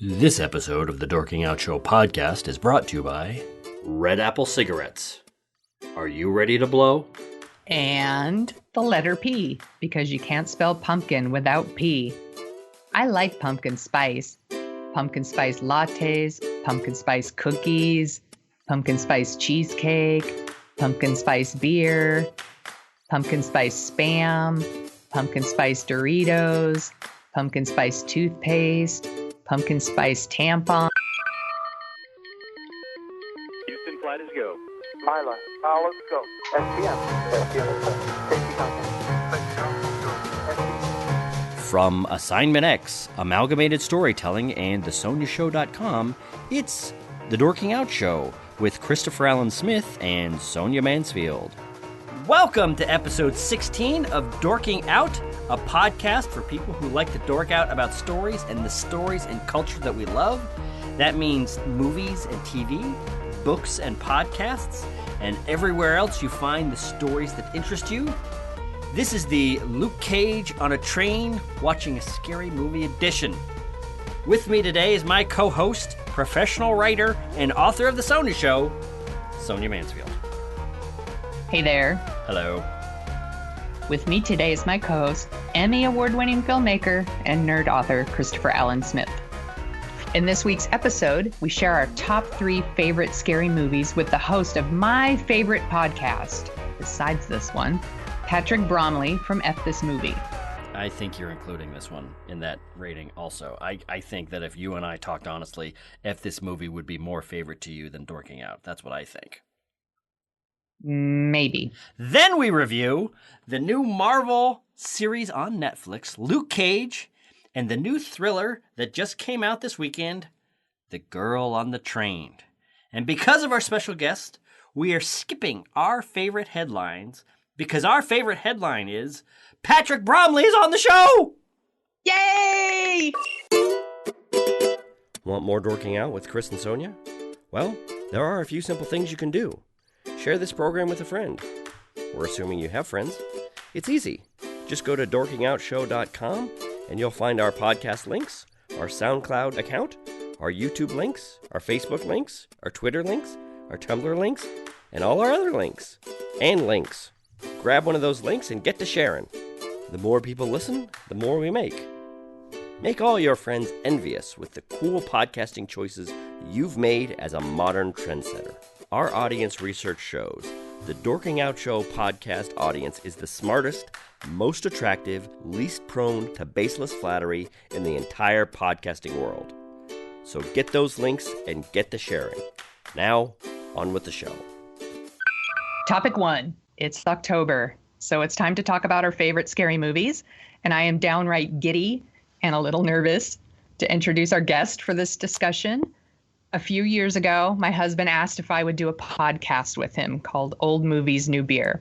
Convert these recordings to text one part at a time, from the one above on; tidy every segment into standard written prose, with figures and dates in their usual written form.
This episode of the Dorking Out Show podcast is brought to you by Red Apple Cigarettes. Are you ready to blow? And the letter P, because you can't spell pumpkin without P. I like pumpkin spice. Pumpkin spice lattes, pumpkin spice cookies, pumpkin spice cheesecake, pumpkin spice beer, pumpkin spice Spam, pumpkin spice Doritos, pumpkin spice toothpaste, pumpkin spice tampon. Houston, flight is go. Myla, let's go. From Assignment X, Amalgamated Storytelling, and thesoniashow.com, it's The Dorking Out Show with Christopher Allen Smith and Sonia Mansfield. Welcome to episode 16 of Dorking Out, a podcast for people who like to dork out about stories and the stories and culture that we love. That means movies and TV, books and podcasts, and everywhere else you find the stories that interest you. This is the Luke Cage on a train watching a scary movie edition. With me today is my co-host, professional writer, and author of The Sonia Show, Sonia Mansfield. Hey there. Hello. With me today is my co-host, Emmy award-winning filmmaker and nerd author, Christopher Allen Smith. In this week's episode, we share our top 3 favorite scary movies with the host of my favorite podcast, besides this one, Patrick Bromley from F This Movie. I think you're including this one in that rating also. I think that if you and I talked honestly, F This Movie would be more favorite to you than Dorking Out. That's what I think. Maybe. Then we review the new Marvel series on Netflix, Luke Cage, and the new thriller that just came out this weekend, The Girl on the Train. And because of our special guest, we are skipping our favorite headlines because our favorite headline is Patrick Bromley is on the show! Yay! Want more Dorking Out with Chris and Sonia? Well, there are a few simple things you can do. Share this program with a friend. We're assuming you have friends. It's easy. Just go to dorkingoutshow.com and you'll find our podcast links, our SoundCloud account, our YouTube links, our Facebook links, our Twitter links, our Tumblr links, and all our other links. And links. Grab one of those links and get to sharing. The more people listen, the more we make. Make all your friends envious with the cool podcasting choices you've made as a modern trendsetter. Our audience research shows the Dorking Out Show podcast audience is the smartest, most attractive, least prone to baseless flattery in the entire podcasting world. So get those links and get to sharing. Now, on with the show. Topic 1. It's October, so it's time to talk about our favorite scary movies, and I am downright giddy and a little nervous to introduce our guest for this discussion. A few years ago, my husband asked if I would do a podcast with him called Old Movies, New Beer.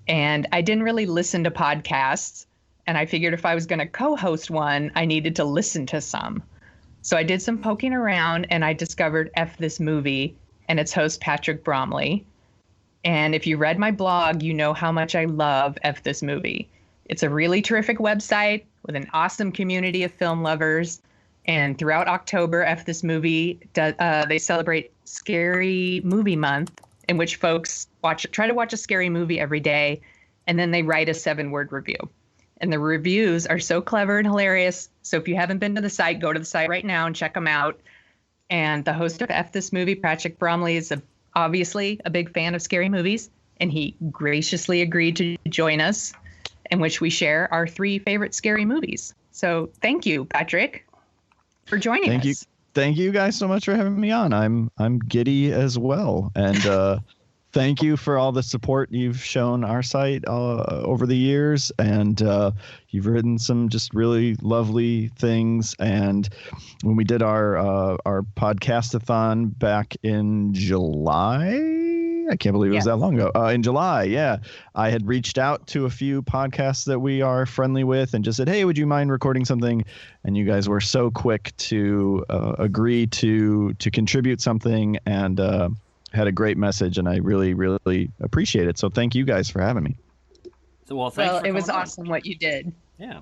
And I didn't really listen to podcasts, and I figured if I was going to co-host one, I needed to listen to some. So I did some poking around, and I discovered F This Movie and its host, Patrick Bromley. And if you read my blog, you know how much I love F This Movie. It's a really terrific website with an awesome community of film lovers. And throughout October, F This Movie, they celebrate Scary Movie Month, in which folks try to watch a scary movie every day, and then they write a 7-word review. And the reviews are so clever and hilarious. So if you haven't been to the site, go to the site right now and check them out. And the host of F This Movie, Patrick Bromley, is obviously a big fan of scary movies, and he graciously agreed to join us, in which we share our 3 favorite scary movies. So thank you, Patrick, for joining us. Thank you guys so much for having me on. I'm giddy as well, and thank you for all the support you've shown our site over the years, and you've written some just really lovely things. And when we did our podcastathon back in July, I can't believe it was that long ago. In July, yeah, I had reached out to a few podcasts that we are friendly with and just said, hey, would you mind recording something? And you guys were so quick to agree to contribute something, and had a great message, and I really, really appreciate it. So thank you guys for having me. So, well, thanks for it was coming on. awesome what you did. Yeah.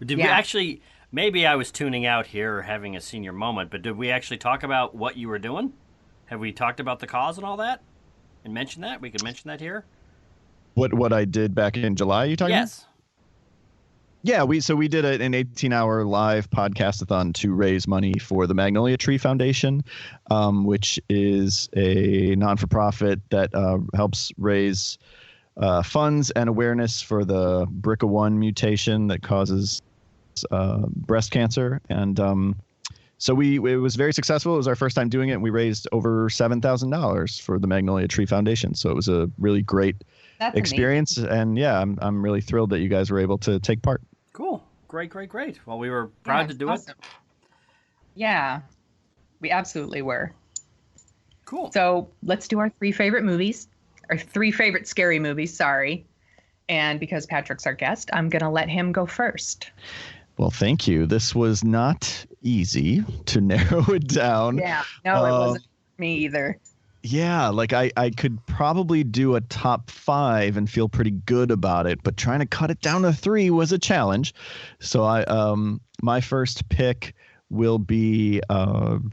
Did we actually, maybe I was tuning out here or having a senior moment, but did we actually talk about what you were doing? Have we talked about the cause and all that? And mention that? We could mention that here? What I did back in July, you talking about? Yes. Yeah, we did an 18-hour live podcast-a-thon to raise money for the Magnolia Tree Foundation, which is a non-for-profit that helps raise funds and awareness for the BRCA1 mutation that causes breast cancer. And so it was very successful. It was our first time doing it, and we raised over $7,000 for the Magnolia Tree Foundation. So it was a really great experience. Amazing. And yeah, I'm really thrilled that you guys were able to take part. Cool. Great. Well, we were proud to do it. Yeah, we absolutely were. Cool. So let's do our three favorite movies, or three favorite scary movies, sorry. And because Patrick's our guest, I'm going to let him go first. Well, thank you. This was not easy to narrow it down. Yeah, no, it wasn't for me either. Yeah, like I could probably do a top 5 and feel pretty good about it, but trying to cut it down to 3 was a challenge. So my first pick will be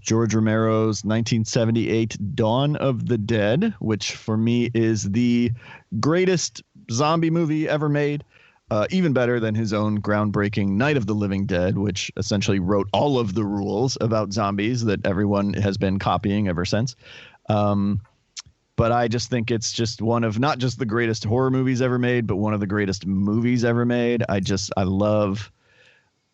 George Romero's 1978 Dawn of the Dead, which for me is the greatest zombie movie ever made. Even better than his own groundbreaking Night of the Living Dead, which essentially wrote all of the rules about zombies that everyone has been copying ever since. But I just think it's just one of not just the greatest horror movies ever made, but one of the greatest movies ever made. I love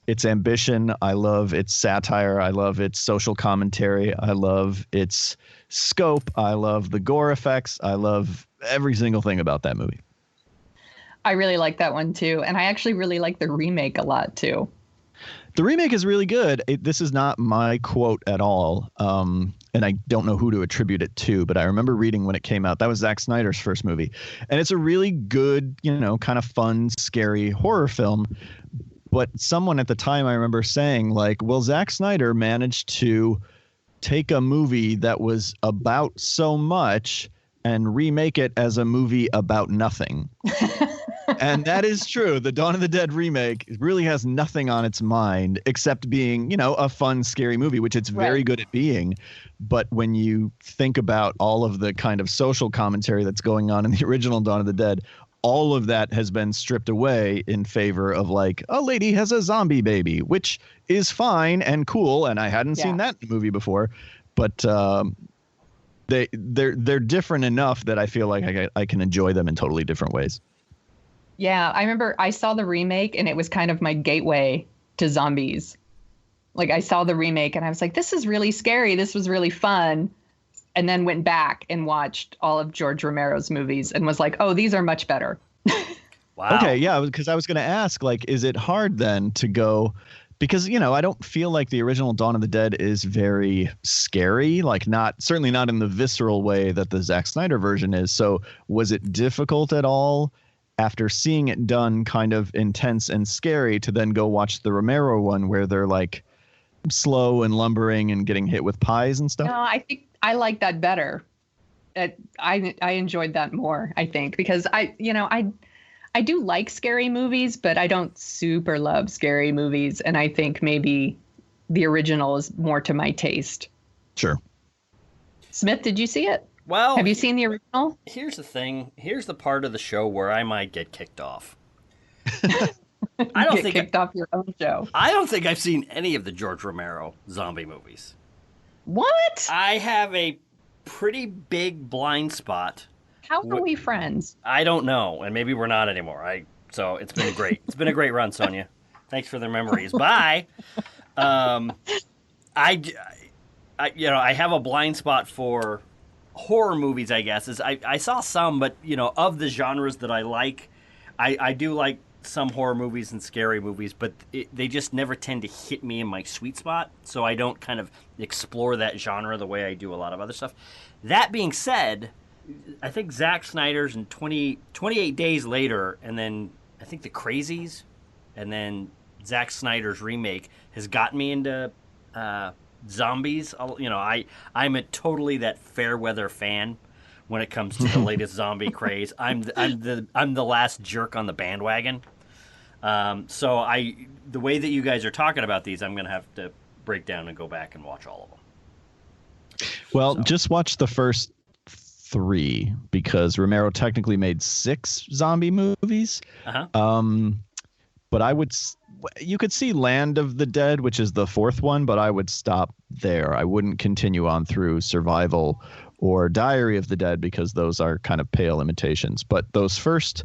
its ambition. I love its satire. I love its social commentary. I love its scope. I love the gore effects. I love every single thing about that movie. I really like that one too. And I actually really like the remake a lot too. The remake is really good. This is not my quote at all. And I don't know who to attribute it to, but I remember reading when it came out. That was Zack Snyder's first movie. And it's a really good, kind of fun, scary horror film. But someone at the time I remember saying, like, well, Zack Snyder managed to take a movie that was about so much and remake it as a movie about nothing. And that is true. The Dawn of the Dead remake really has nothing on its mind except being, a fun, scary movie, which it's very good at being. But when you think about all of the kind of social commentary that's going on in the original Dawn of the Dead, all of that has been stripped away in favor of, like, a lady has a zombie baby, which is fine and cool. And I hadn't seen that in the movie before. But they're different enough that I feel like I can enjoy them in totally different ways. Yeah, I remember I saw the remake and it was kind of my gateway to zombies. Like, I saw the remake and I was like, this is really scary. This was really fun. And then went back and watched all of George Romero's movies and was like, oh, these are much better. Wow. Okay, yeah, because I was going to ask, like, is it hard then to go – because, I don't feel like the original Dawn of the Dead is very scary, like certainly not in the visceral way that the Zack Snyder version is. So was it difficult at all after seeing it done kind of intense and scary to then go watch the Romero one where they're like slow and lumbering and getting hit with pies and stuff? No, I think I like that better. I enjoyed that more, I think, because I do like scary movies, but I don't super love scary movies. And I think maybe the original is more to my taste. Sure. Smith, did you see it? Well, have you seen the original? Here's the thing. Here's the part of the show where I might get kicked off. I don't think kicked off your own show. I don't think I've seen any of the George Romero zombie movies. What? I have a pretty big blind spot. How are we friends? I don't know, and maybe we're not anymore. So it's been great. It's been a great run, Sonia. Thanks for the memories. Bye. I have a blind spot for horror movies, I guess. I saw some, but of the genres that I like, I do like some horror movies and scary movies, but they just never tend to hit me in my sweet spot, so I don't kind of explore that genre the way I do a lot of other stuff. That being said, I think Zack Snyder's and 28 Days Later, and then I think The Crazies, and then Zack Snyder's remake has gotten me into zombies. I'm totally that fair weather fan when it comes to the latest zombie craze. I'm the last jerk on the bandwagon. So the way that you guys are talking about these, I'm going to have to break down and go back and watch all of them. Well, just watch the first 3 because Romero technically made 6 zombie movies. But you could see Land of the Dead, which is the 4th one, but I would stop there. I wouldn't continue on through Survival or Diary of the Dead because those are kind of pale imitations. But those first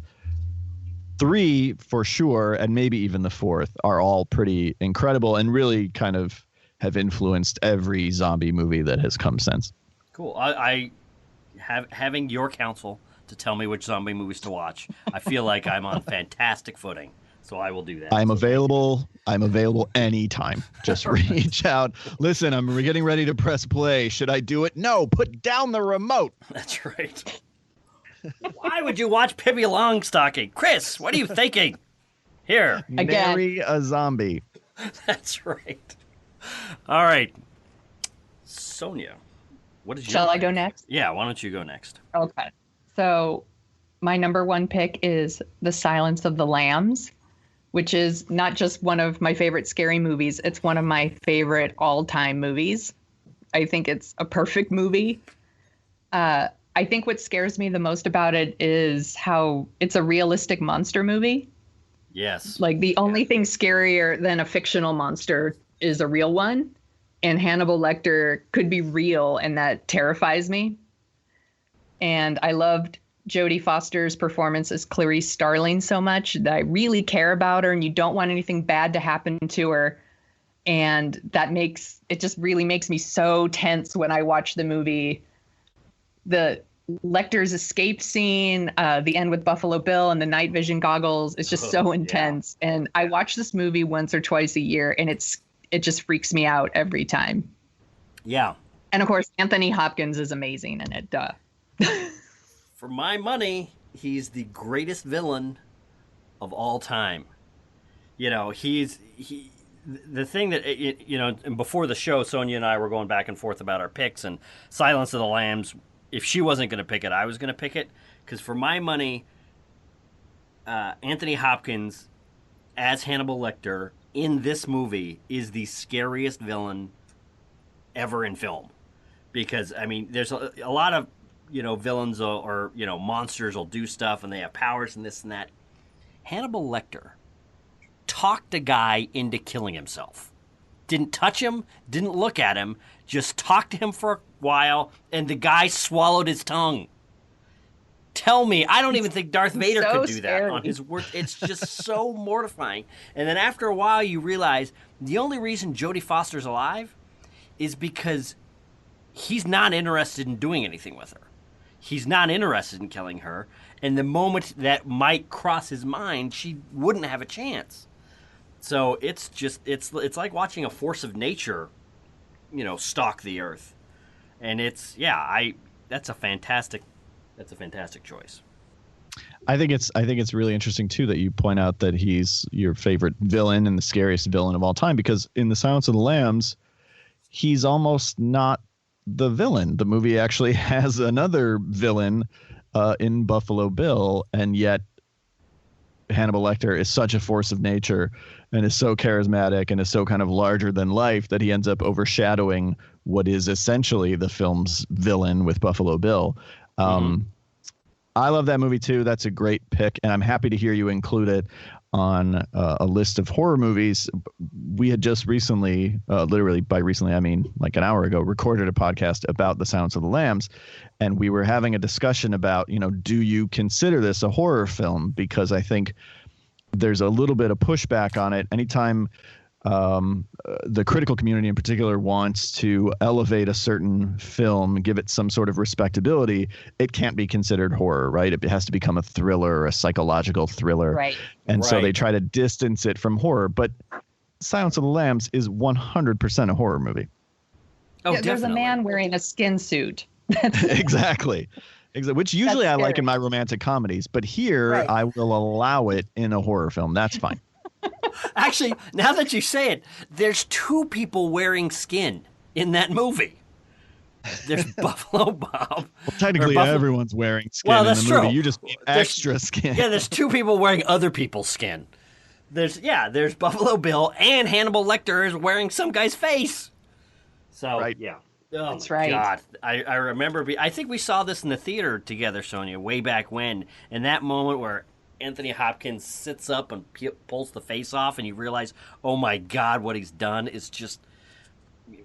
3 for sure, and maybe even the 4th, are all pretty incredible and really kind of have influenced every zombie movie that has come since. Cool. Having your counsel to tell me which zombie movies to watch, I feel like I'm on fantastic footing. So I will do that. I'm available anytime. Just reach out. Listen, I'm getting ready to press play. Should I do it? No, put down the remote. That's right. Why would you watch Pippi Longstocking? Chris, what are you thinking? Here. Again. Marry a zombie. That's right. All right. Sonia, what did you Shall I go next? Yeah, why don't you go next? Okay. So my number 1 pick is The Silence of the Lambs, which is not just one of my favorite scary movies. It's one of my favorite all-time movies. I think it's a perfect movie. I think what scares me the most about it is how it's a realistic monster movie. Yes. Like the only thing scarier than a fictional monster is a real one. And Hannibal Lecter could be real, and that terrifies me. And I loved Jodie Foster's performance as Clarice Starling so much that I really care about her, and you don't want anything bad to happen to her. And it just really makes me so tense when I watch the movie. The Lecter's escape scene, the end with Buffalo Bill and the night vision goggles, it's just so intense. Yeah. And I watch this movie once or twice a year, and it just freaks me out every time. Yeah. And of course, Anthony Hopkins is amazing in it. Duh. For my money, he's the greatest villain of all time. You know, the thing that, and before the show, Sonia and I were going back and forth about our picks, and Silence of the Lambs, if she wasn't going to pick it, I was going to pick it. Because for my money, Anthony Hopkins as Hannibal Lecter in this movie is the scariest villain ever in film. Because, I mean, there's a lot of, villains or monsters will do stuff and they have powers and this and that. Hannibal Lecter talked a guy into killing himself. Didn't touch him, didn't look at him, just talked to him for a while, and the guy swallowed his tongue. Tell me, I don't even think Darth Vader could do that on his work. It's just so mortifying. And then after a while, you realize the only reason Jodie Foster's alive is because he's not interested in doing anything with her. He's not interested in killing her. And the moment that might cross his mind, she wouldn't have a chance. So it's like watching a force of nature, stalk the earth. And that's a fantastic choice. I think it's really interesting too that you point out that he's your favorite villain and the scariest villain of all time, because in The Silence of the Lambs, he's almost not the villain. The movie actually has another villain in Buffalo Bill, and yet Hannibal Lecter is such a force of nature and is so charismatic and is so kind of larger than life that he ends up overshadowing what is essentially the film's villain with Buffalo Bill. I love that movie too. That's a great pick, and I'm happy to hear you include it on a list of horror movies. We had just recently, literally by recently, I mean like an hour ago, recorded a podcast about The Silence of the Lambs, and we were having a discussion about, do you consider this a horror film? Because I think there's a little bit of pushback on it. Anytime the critical community in particular wants to elevate a certain film, give it some sort of respectability, it can't be considered horror, right? It has to become a thriller or a psychological thriller. Right. And so they try to distance it from horror. But Silence of the Lambs is 100% a horror movie. Oh, yeah, there's a man wearing a skin suit. Exactly. Which usually I like in my romantic comedies. But here I will allow it in a horror film. That's fine. Actually, now that you say it, there's 2 people wearing skin in that movie. There's Buffalo Bob. Well, technically, everyone's wearing skin in the movie. You just need extra skin. Yeah, there's 2 people wearing other people's skin. there's Buffalo Bill and Hannibal Lecter is wearing some guy's face. So Right. yeah. Oh, That's right. God, I remember. I think we saw this in the theater together, Sonia, way back when. And that moment where Anthony Hopkins sits up and pulls the face off, and you realize, oh my God, what he's done is just.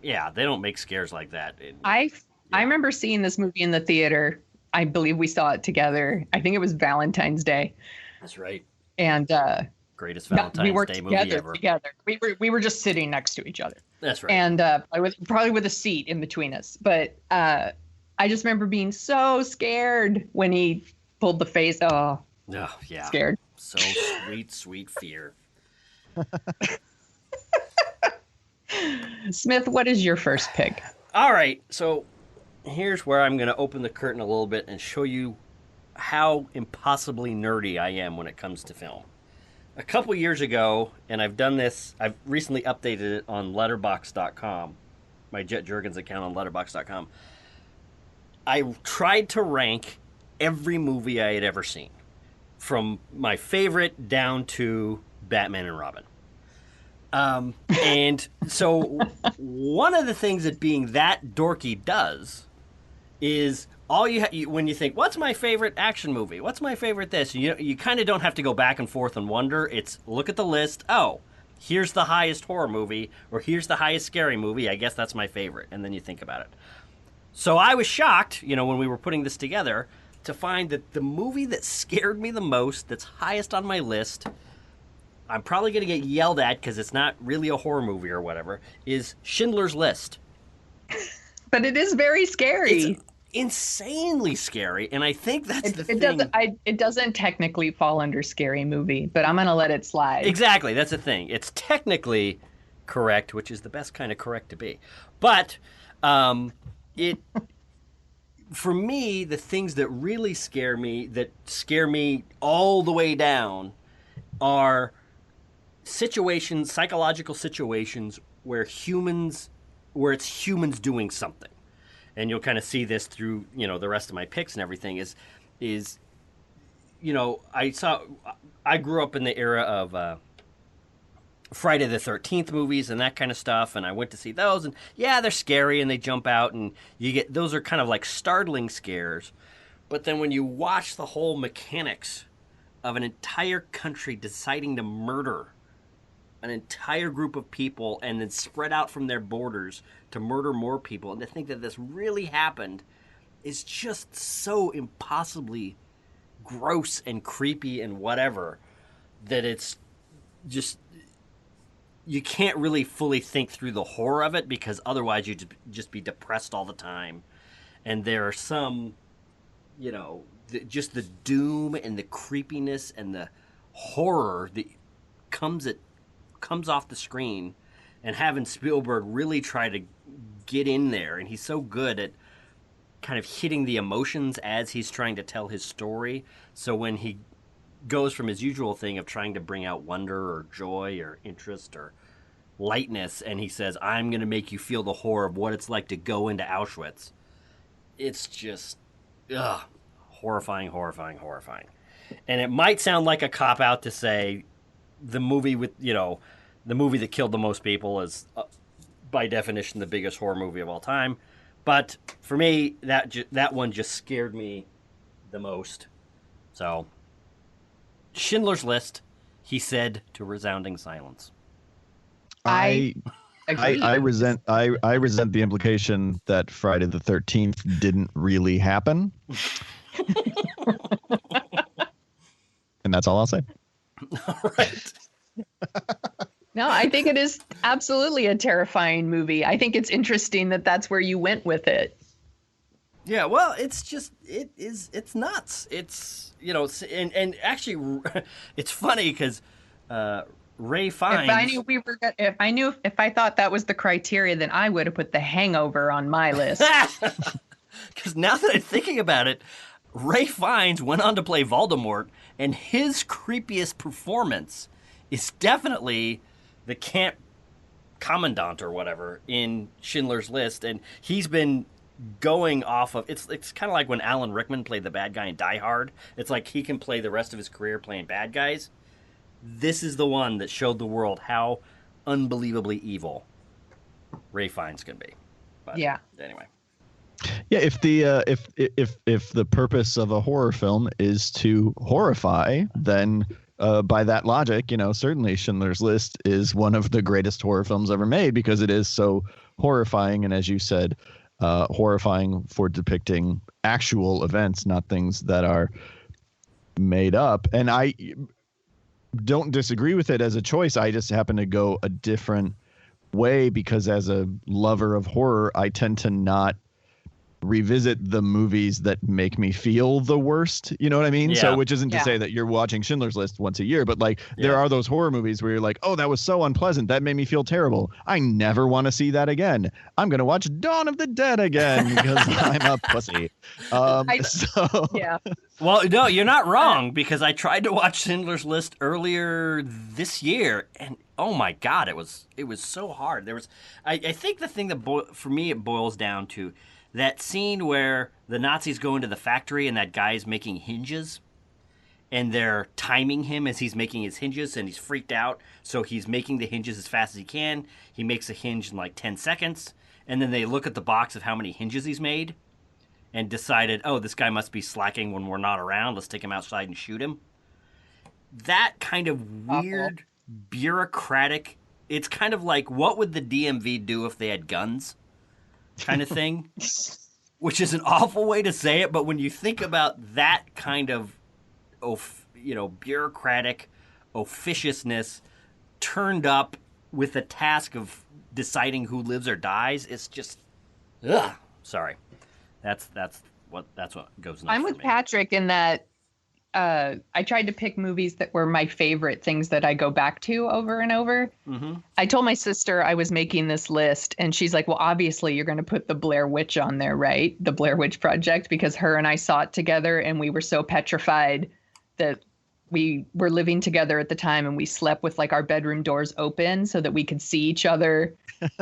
Yeah, they don't make scares like that. I remember seeing this movie in the theater. I believe we saw it together. I think it was Valentine's Day. That's right. And Greatest we Valentine's were Day movie ever. together. We were just sitting next to each other. That's right. And probably with a seat in between us. But I just remember being so scared when he pulled the face. Oh, yeah. Scared. So sweet, sweet fear. Smith, what is your first pick? All right, so here's where I'm going to open the curtain a little bit and show you how impossibly nerdy I am when it comes to film. A couple years ago, and I've recently updated it on letterboxd.com, my Jet Jurgens account on letterboxd.com. I tried to rank every movie I had ever seen, from my favorite down to Batman and Robin. And so one of the things that being that dorky does is when you think, what's my favorite action movie? What's my favorite this? You kind of don't have to go back and forth and wonder. It's look at the list. Oh, here's the highest horror movie, or here's the highest scary movie. I guess that's my favorite. And then you think about it. So I was shocked, when we were putting this together, to find that the movie that scared me the most, that's highest on my list, I'm probably going to get yelled at because it's not really a horror movie or whatever, is Schindler's List. But it is very scary. It's insanely scary, and I think that's the thing. It doesn't technically fall under scary movie, but I'm going to let it slide. Exactly, that's the thing. It's technically correct, which is the best kind of correct to be. But for me, the things that really scare me all the way down, are psychological situations where it's humans doing something. And you'll kind of see this through, the rest of my picks and everything I grew up in the era of Friday the 13th movies and that kind of stuff, and I went to see those, and yeah, they're scary and they jump out, and those are kind of like startling scares. But then when you watch the whole mechanics of an entire country deciding to murder an entire group of people and then spread out from their borders to murder more people, and to think that this really happened, is just so impossibly gross and creepy and whatever, that it's just, you can't really fully think through the horror of it, because otherwise you'd just be depressed all the time. And there are some, just the doom and the creepiness and the horror that comes off the screen, and having Spielberg really try to get in there, and he's so good at kind of hitting the emotions as he's trying to tell his story. So when he goes from his usual thing of trying to bring out wonder or joy or interest or lightness, and he says, I'm going to make you feel the horror of what it's like to go into Auschwitz, it's just horrifying. And it might sound like a cop-out to say the movie that killed the most people is, by definition, the biggest horror movie of all time. But for me, that one just scared me the most. So, Schindler's List, he said to resounding silence. I agree. I resent the implication that Friday the 13th didn't really happen. And that's all I'll say. All right. No, I think it is absolutely a terrifying movie. I think it's interesting that that's where you went with it. Yeah, well, it's nuts. It's, and actually, it's funny because Ray Fiennes. If I thought that was the criteria, then I would have put The Hangover on my list. Because now that I'm thinking about it, Ray Fiennes went on to play Voldemort, and his creepiest performance is definitely the camp commandant or whatever in Schindler's List, and he's been going off of it's kind of like when Alan Rickman played the bad guy in Die Hard. It's like he can play the rest of his career playing bad guys. this is the one that showed the world how unbelievably evil Ray Fiennes can be. But Yeah. Anyway. Yeah, if the purpose of a horror film is to horrify, then by that logic, certainly Schindler's List is one of the greatest horror films ever made because it is so horrifying, and as you said, horrifying for depicting actual events, not things that are made up. And I don't disagree with it as a choice. I just happen to go a different way because as a lover of horror, I tend to not revisit the movies that make me feel the worst. You know what I mean? Yeah. So which isn't to say that you're watching Schindler's List once a year, but like there are those horror movies where you're like, oh, that was so unpleasant. That made me feel terrible. I never want to see that again. I'm going to watch Dawn of the Dead again because I'm a pussy. Yeah. Well, no, you're not wrong because I tried to watch Schindler's List earlier this year, and oh my God, it was so hard. I think the thing that for me it boils down to that scene where the Nazis go into the factory and that guy's making hinges, and they're timing him as he's making his hinges, and he's freaked out, so he's making the hinges as fast as he can. He makes a hinge in like 10 seconds, and then they look at the box of how many hinges he's made and decided, oh, this guy must be slacking when we're not around. Let's take him outside and shoot him. That kind of weird, bureaucratic, it's kind of like, what would the DMV do if they had guns? Kind of thing, which is an awful way to say it, but when you think about that kind of, bureaucratic officiousness turned up with the task of deciding who lives or dies, it's just, ugh. Sorry, that's what goes nuts. I'm with Patrick in that I tried to pick movies that were my favorite things that I go back to over and over. Mm-hmm. I told my sister I was making this list, and she's like, well, obviously you're going to put the Blair Witch on there, right? The Blair Witch Project, because her and I saw it together, and we were so petrified that we were living together at the time, and we slept with like our bedroom doors open so that we could see each other.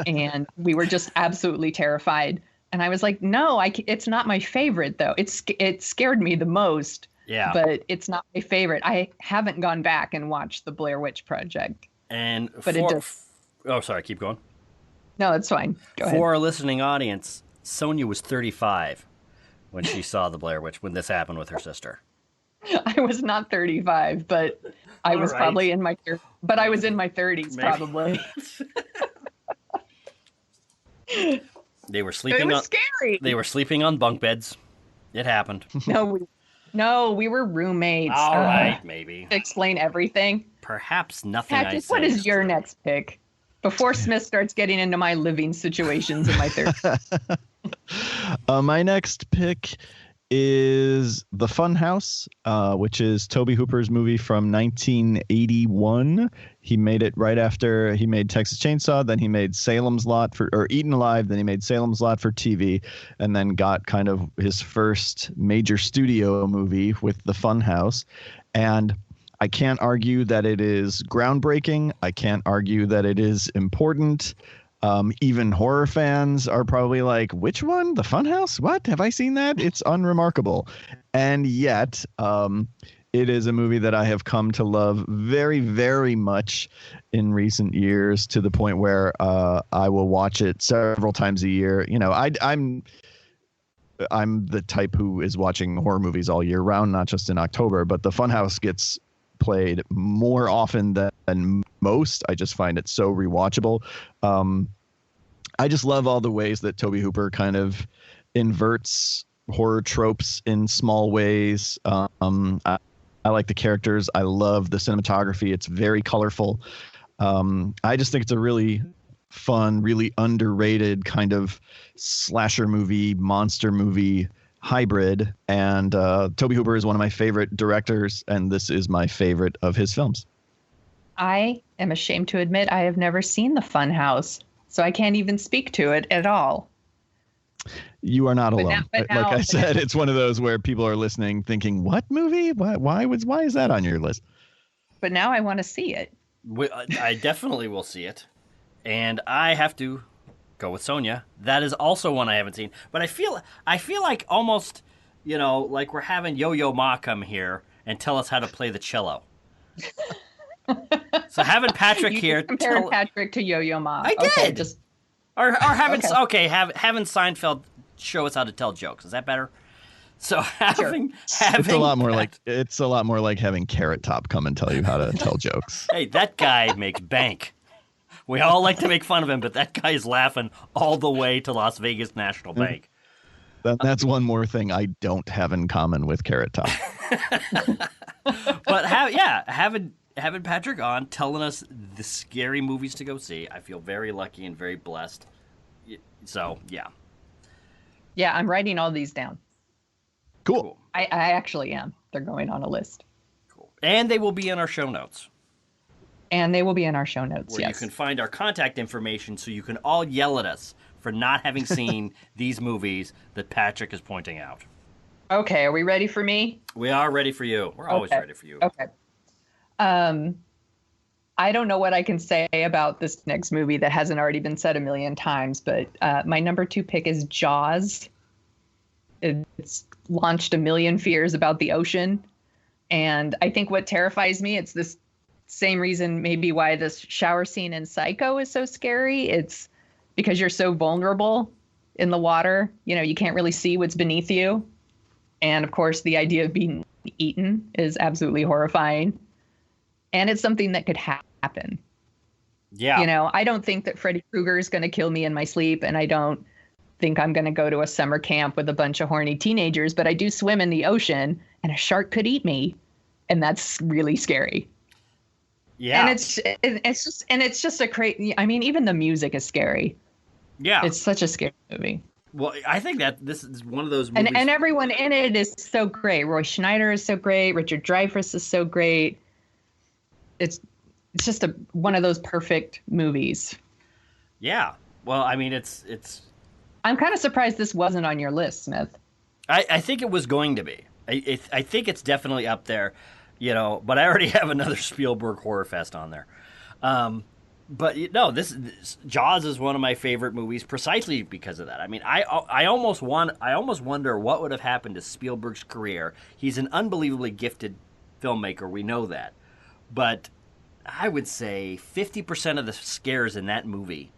And we were just absolutely terrified. And I was like, no, it's not my favorite, though. It scared me the most. Yeah, but it's not my favorite. I haven't gone back and watched the Blair Witch Project. Oh, sorry, keep going. No, it's fine. Go ahead. For our listening audience, Sonia was 35 when she saw the Blair Witch, when this happened with her sister. I was not 35, but I was probably in my 30s, probably. They were sleeping it was scary. They were sleeping on bunk beds. It happened. No, we were roommates. All right, maybe. Explain everything. Perhaps nothing. Patrick, what is your next pick? Before Smith starts getting into my living situations in my 30s. My next pick is The Funhouse, which is Tobe Hooper's movie from 1981. He made it right after he made Texas Chainsaw, then he made Salem's Lot or Eaten Alive, then he made Salem's Lot for TV, and then got kind of his first major studio movie with The Funhouse. And I can't argue that it is groundbreaking. I can't argue that it is important. Even horror fans are probably like, which one? The Funhouse? What? Have I seen that? It's unremarkable. And yet, it is a movie that I have come to love very, very much in recent years, to the point where I will watch it several times a year. You know, I'm the type who is watching horror movies all year round, not just in October, but The Funhouse gets played more often than most. I just find it so rewatchable. I just love all the ways that Tobe Hooper kind of inverts horror tropes in small ways. I like the characters. I love the cinematography. It's very colorful. I just think it's a really fun, really underrated kind of slasher movie, monster movie hybrid. And Tobe Hooper is one of my favorite directors, and this is my favorite of his films. I am ashamed to admit I have never seen The Funhouse, so I can't even speak to it at all. You are not alone. Like I said, it's one of those where people are listening thinking, what movie? Why is that on your list? But now I want to see it. I definitely will see it. And I have to go with Sonia. That is also one I haven't seen. But I feel like almost, like we're having Yo-Yo Ma come here and tell us how to play the cello. So having Patrick You here, just compared Patrick to Yo-Yo Ma. I Okay, did. just or having Okay. having Seinfeld show us how to tell jokes. Is that better? So having It's a lot more Pat- like having Carrot Top come and tell you how to tell jokes. Hey, that guy makes bank. We all like to make fun of him, but that guy is laughing all the way to Las Vegas National Bank. That's one more thing I don't have in common with Carrot Top. But having Patrick on, telling us the scary movies to go see, I feel very lucky and very blessed. So yeah, yeah, I'm writing all these down. Cool. I actually am. They're going on a list. cool. And they will be in our show notes, And they will be in our show notes, where yes. you can find our contact information, so you can all yell at us for not having seen these movies that Patrick is pointing out. Okay, are we ready for me? We are ready for you. We're always Okay. ready for you. Okay. I don't know what I can say about this next movie that hasn't already been said a million times, but my number 2 pick is Jaws. It's launched a million fears about the ocean. And I think what terrifies me, it's this same reason maybe why this shower scene in Psycho is so scary. It's because you're so vulnerable in the water. You know, you can't really see what's beneath you. And of course, the idea of being eaten is absolutely horrifying. And it's something that could happen. Yeah. You know, I don't think that Freddy Krueger is going to kill me in my sleep. And I don't think I'm going to go to a summer camp with a bunch of horny teenagers. But I do swim in the ocean and a shark could eat me. And that's really scary. Yeah. And it's just a crazy. I mean, even the music is scary. Yeah. It's such a scary movie. Well, I think that this is one of those movies. And everyone in it is so great. Roy Schneider is so great. Richard Dreyfuss is so great. It's just one of those perfect movies. Yeah. Well, I mean, it's. I'm kind of surprised this wasn't on your list, Smith. I think it was going to be. I think it's definitely up there, you know. But I already have another Spielberg horror fest on there. But no, this Jaws is one of my favorite movies precisely because of that. I mean, I almost wonder what would have happened to Spielberg's career. He's an unbelievably gifted filmmaker. We know that. But I would say 50% of the scares in that movie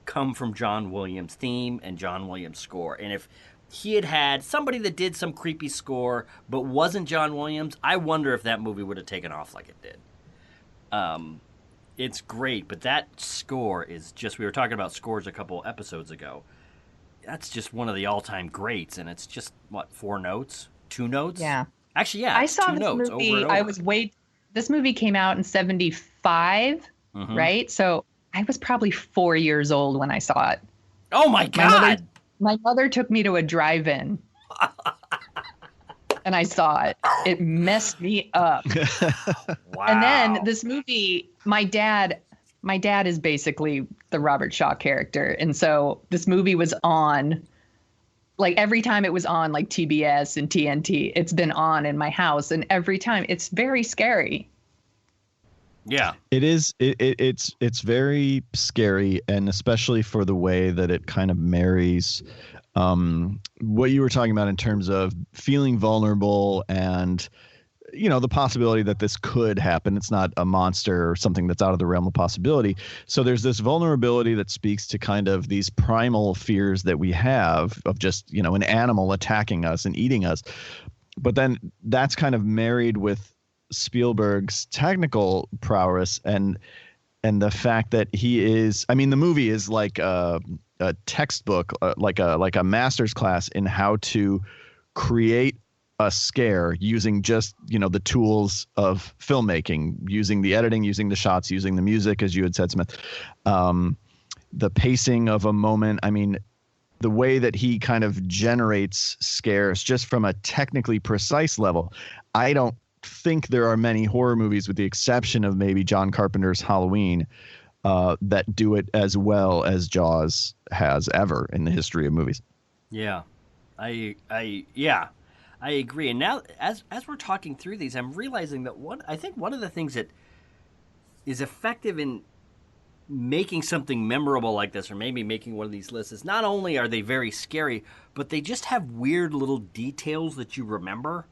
come from John Williams' theme and John Williams' score. And if he had somebody that did some creepy score but wasn't John Williams, I wonder if that movie would have taken off like it did. It's great, but that score is just, we were talking about scores a couple episodes ago. That's just one of the all-time greats, and it's just, what, 4 notes? 2 notes? Yeah. Actually, yeah, I saw 2 this notes movie. over and over. This movie came out in 75, right? So I was probably 4 years old when I saw it. Oh my God! My mother took me to a drive-in. And I saw it. It messed me up. Wow. And then this movie, my dad is basically the Robert Shaw character. And so this movie was on, like every time it was on, like TBS and TNT, it's been on in my house. And every time it's very scary. Yeah. It is. It's very scary, and especially for the way that it kind of marries what you were talking about in terms of feeling vulnerable and, you know, the possibility that this could happen. It's not a monster or something that's out of the realm of possibility. So there's this vulnerability that speaks to kind of these primal fears that we have of just, you know, an animal attacking us and eating us. But then that's kind of married with Spielberg's technical prowess and the fact that he is, I mean, the movie is like a textbook, like a master's class in how to create a scare using just, you know, the tools of filmmaking, using the editing, using the shots, using the music, as you had said, Smith, the pacing of a moment. I mean, the way that he kind of generates scares just from a technically precise level. I don't think there are many horror movies, with the exception of maybe John Carpenter's Halloween, that do it as well as Jaws has ever in the history of movies. Yeah. I agree. And now as we're talking through these, I'm realizing that I think one of the things that is effective in making something memorable like this, or maybe making one of these lists, is not only are they very scary, but they just have weird little details that you remember.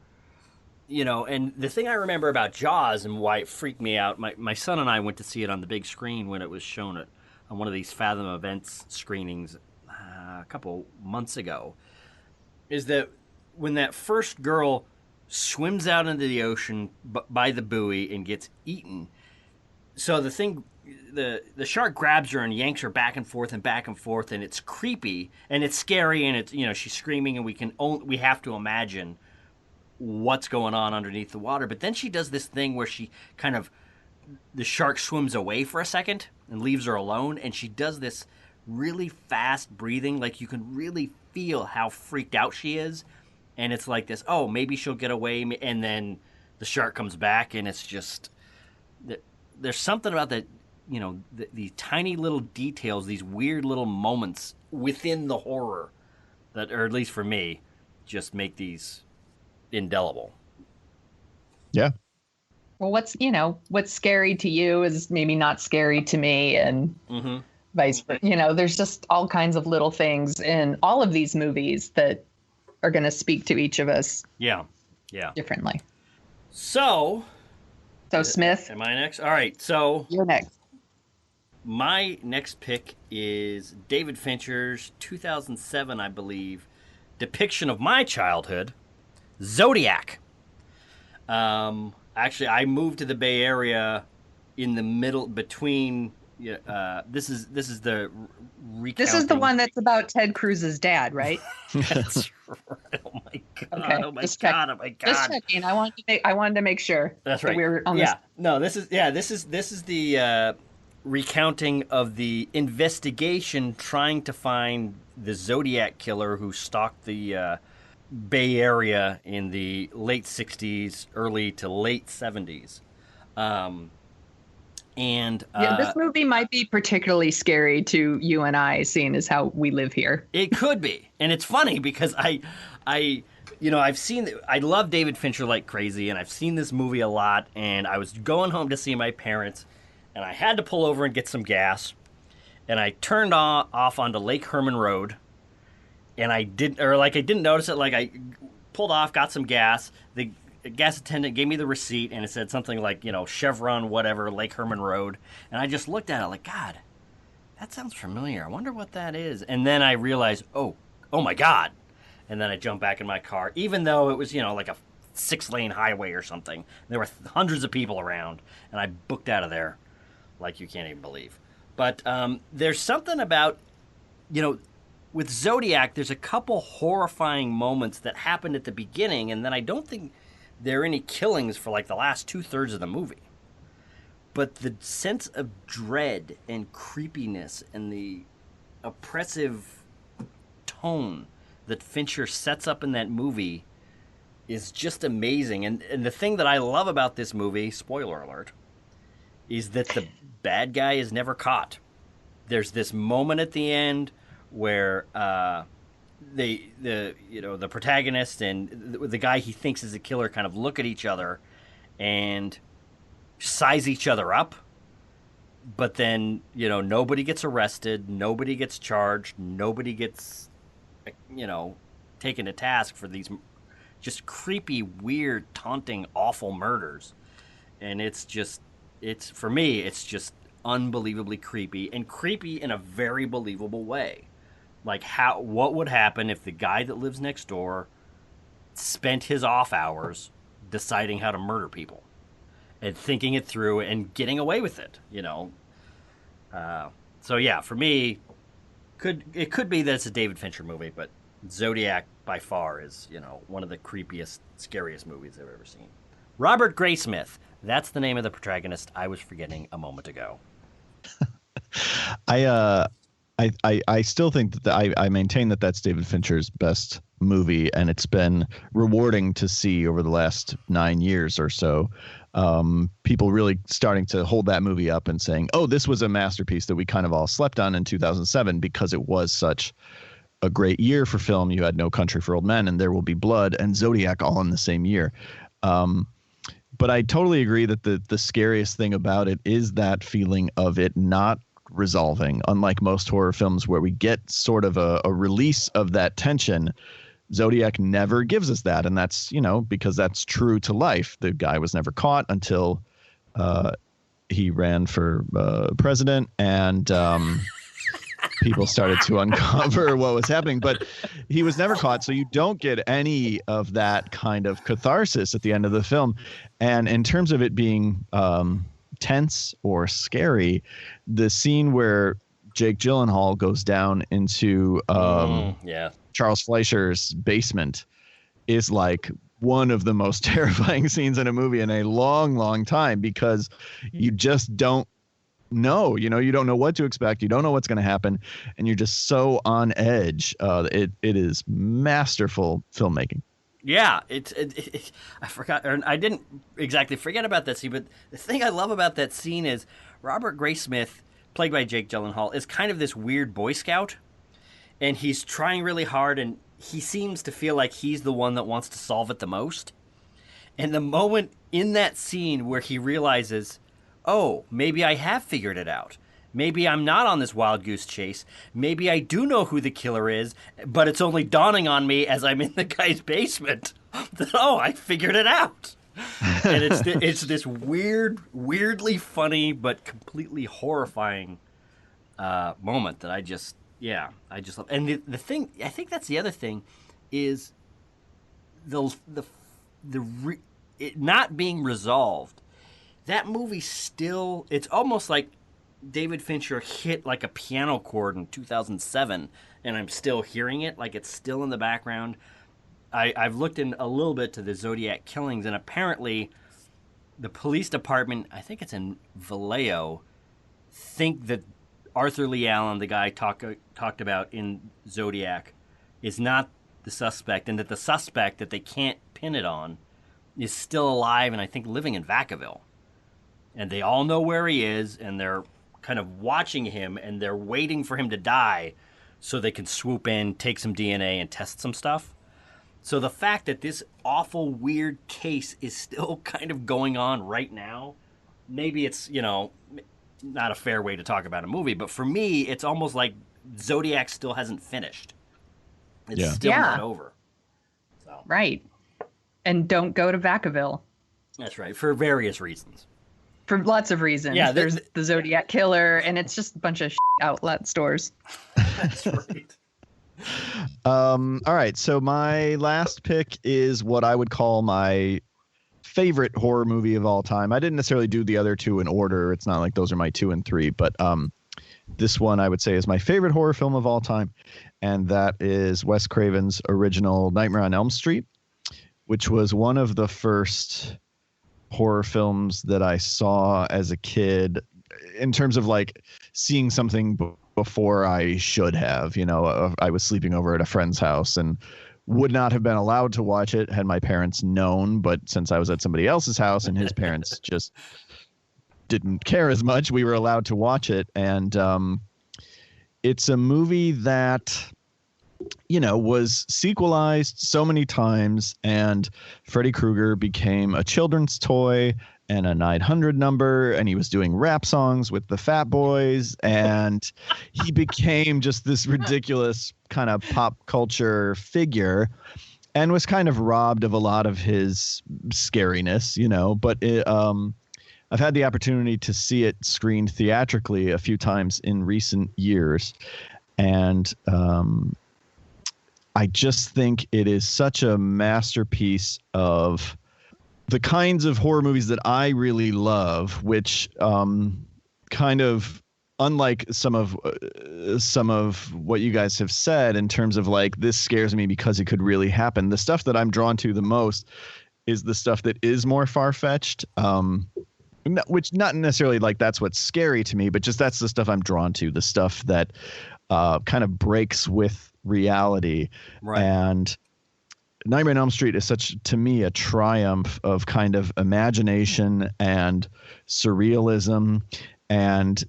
and the thing I remember about Jaws and why it freaked me out, my son and I went to see it on the big screen when it was shown on one of these Fathom Events screenings a couple months ago, is that when that first girl swims out into the ocean by the buoy and gets eaten, so the shark grabs her and yanks her back and forth, and it's creepy and it's scary, and it's, she's screaming, and we have to imagine what's going on underneath the water. But then she does this thing where the shark swims away for a second and leaves her alone, and she does this really fast breathing, like you can really feel how freaked out she is, and it's like this, oh, maybe she'll get away, and then the shark comes back, and it's just, there's something about that, these tiny little details, these weird little moments within the horror that, or at least for me, just make these indelible. Yeah. Well, what's scary to you is maybe not scary to me, and vice versa. There's just all kinds of little things in all of these movies that are going to speak to each of us differently. So Smith, am I next? All right, so you're next. My next pick is David Fincher's 2007, I believe, depiction of my childhood, Zodiac. Actually, I moved to the Bay Area in the middle between. This is the recounting. This is the one that's about Ted Cruz's dad, right? That's right. Oh my god! Okay. Oh my god! Oh my god! Just checking. I wanted to make sure. That's right. That we were on this. No, this is the recounting of the investigation trying to find the Zodiac killer who stalked the Bay Area in the late 60s, early to late 70s. This movie might be particularly scary to you and I, seeing as how we live here. It could be. And it's funny because I love David Fincher like crazy, and I've seen this movie a lot, and I was going home to see my parents, and I had to pull over and get some gas, and I turned off onto Lake Herman Road, and I didn't notice it. Like, I pulled off, got some gas. The gas attendant gave me the receipt, and it said something like, Chevron, whatever, Lake Herman Road. And I just looked at it like, God, that sounds familiar. I wonder what that is. And then I realized, oh my God. And then I jumped back in my car, even though it was, like a 6-lane highway or something. There were hundreds of people around, and I booked out of there like you can't even believe. But there's something about, with Zodiac, there's a couple horrifying moments that happened at the beginning, and then I don't think there are any killings for like the last 2/3 of the movie. But the sense of dread and creepiness and the oppressive tone that Fincher sets up in that movie is just amazing. And the thing that I love about this movie, spoiler alert, is that the bad guy is never caught. There's this moment at the end where the protagonist and the guy he thinks is a killer kind of look at each other and size each other up, but then nobody gets arrested, nobody gets charged, nobody gets taken to task for these just creepy, weird, taunting, awful murders. And for me it's just unbelievably creepy, and creepy in a very believable way. Like, what would happen if the guy that lives next door spent his off hours deciding how to murder people and thinking it through and getting away with it, So yeah, for me, it could be that it's a David Fincher movie, but Zodiac by far is, one of the creepiest, scariest movies I've ever seen. Robert Graysmith, that's the name of the protagonist I was forgetting a moment ago. I still think that I maintain that that's David Fincher's best movie, and it's been rewarding to see over the last 9 years or so. People really starting to hold that movie up and saying, oh, this was a masterpiece that we kind of all slept on in 2007 because it was such a great year for film. You had No Country for Old Men and There Will Be Blood and Zodiac all in the same year. But I totally agree that the scariest thing about it is that feeling of it not resolving, unlike most horror films where we get sort of a release of that tension. Zodiac never gives us that. And that's, because that's true to life. The guy was never caught until he ran for president, and people started to uncover what was happening. But he was never caught, so you don't get any of that kind of catharsis at the end of the film. And in terms of it being tense or scary, the scene where Jake Gyllenhaal goes down into Charles Fleischer's basement is like one of the most terrifying scenes in a movie in a long, long time, because you just don't know, you don't know what to expect. You don't know what's going to happen. And you're just so on edge. It is masterful filmmaking. Yeah, I forgot, or I didn't exactly forget about that scene, but the thing I love about that scene is Robert Graysmith, played by Jake Gyllenhaal, is kind of this weird Boy Scout, and he's trying really hard, and he seems to feel like he's the one that wants to solve it the most. And the moment in that scene where he realizes, oh, maybe I have figured it out. Maybe I'm not on this wild goose chase. Maybe I do know who the killer is, but it's only dawning on me as I'm in the guy's basement that, oh, I figured it out. And it's this weirdly funny but completely horrifying moment that I just love. And the thing, I think that's the other thing, is it not being resolved. That movie still, it's almost like David Fincher hit like a piano chord in 2007, and I'm still hearing it, like it's still in the background. I've looked in a little bit to the Zodiac killings, and apparently the police department, I think it's in Vallejo, think that Arthur Lee Allen, the guy talked about in Zodiac, is not the suspect, and that the suspect that they can't pin it on is still alive and I think living in Vacaville. And they all know where he is, and they're kind of watching him, and they're waiting for him to die so they can swoop in, take some DNA, and test some stuff. So the fact that this awful, weird case is still kind of going on right now, maybe it's, not a fair way to talk about a movie, but for me, it's almost like Zodiac still hasn't finished. It's still not over. So. Right. And don't go to Vacaville. That's right, for various reasons. For lots of reasons. Yeah, there's the Zodiac Killer, and it's just a bunch of outlet stores. That's right. All right, so my last pick is what I would call my favorite horror movie of all time. I didn't necessarily do the other two in order. It's not like those are my 2 and 3, but this one I would say is my favorite horror film of all time, and that is Wes Craven's original Nightmare on Elm Street, which was one of the first horror films that I saw as a kid, in terms of like seeing something before I should have. I was sleeping over at a friend's house and would not have been allowed to watch it had my parents known, but since I was at somebody else's house and his parents just didn't care as much, we were allowed to watch it. And it's a movie that was sequelized so many times, and Freddy Krueger became a children's toy and a 900 number, and he was doing rap songs with the Fat Boys, and he became just this ridiculous kind of pop culture figure, and was kind of robbed of a lot of his scariness, but I've had the opportunity to see it screened theatrically a few times in recent years, and I just think it is such a masterpiece of the kinds of horror movies that I really love, which kind of, unlike some of what you guys have said in terms of like, this scares me because it could really happen. The stuff that I'm drawn to the most is the stuff that is more far-fetched, which not necessarily like that's what's scary to me, but just that's the stuff I'm drawn to, the stuff that kind of breaks with reality. Right. And Nightmare on Elm Street is such, to me, a triumph of kind of imagination and surrealism. And,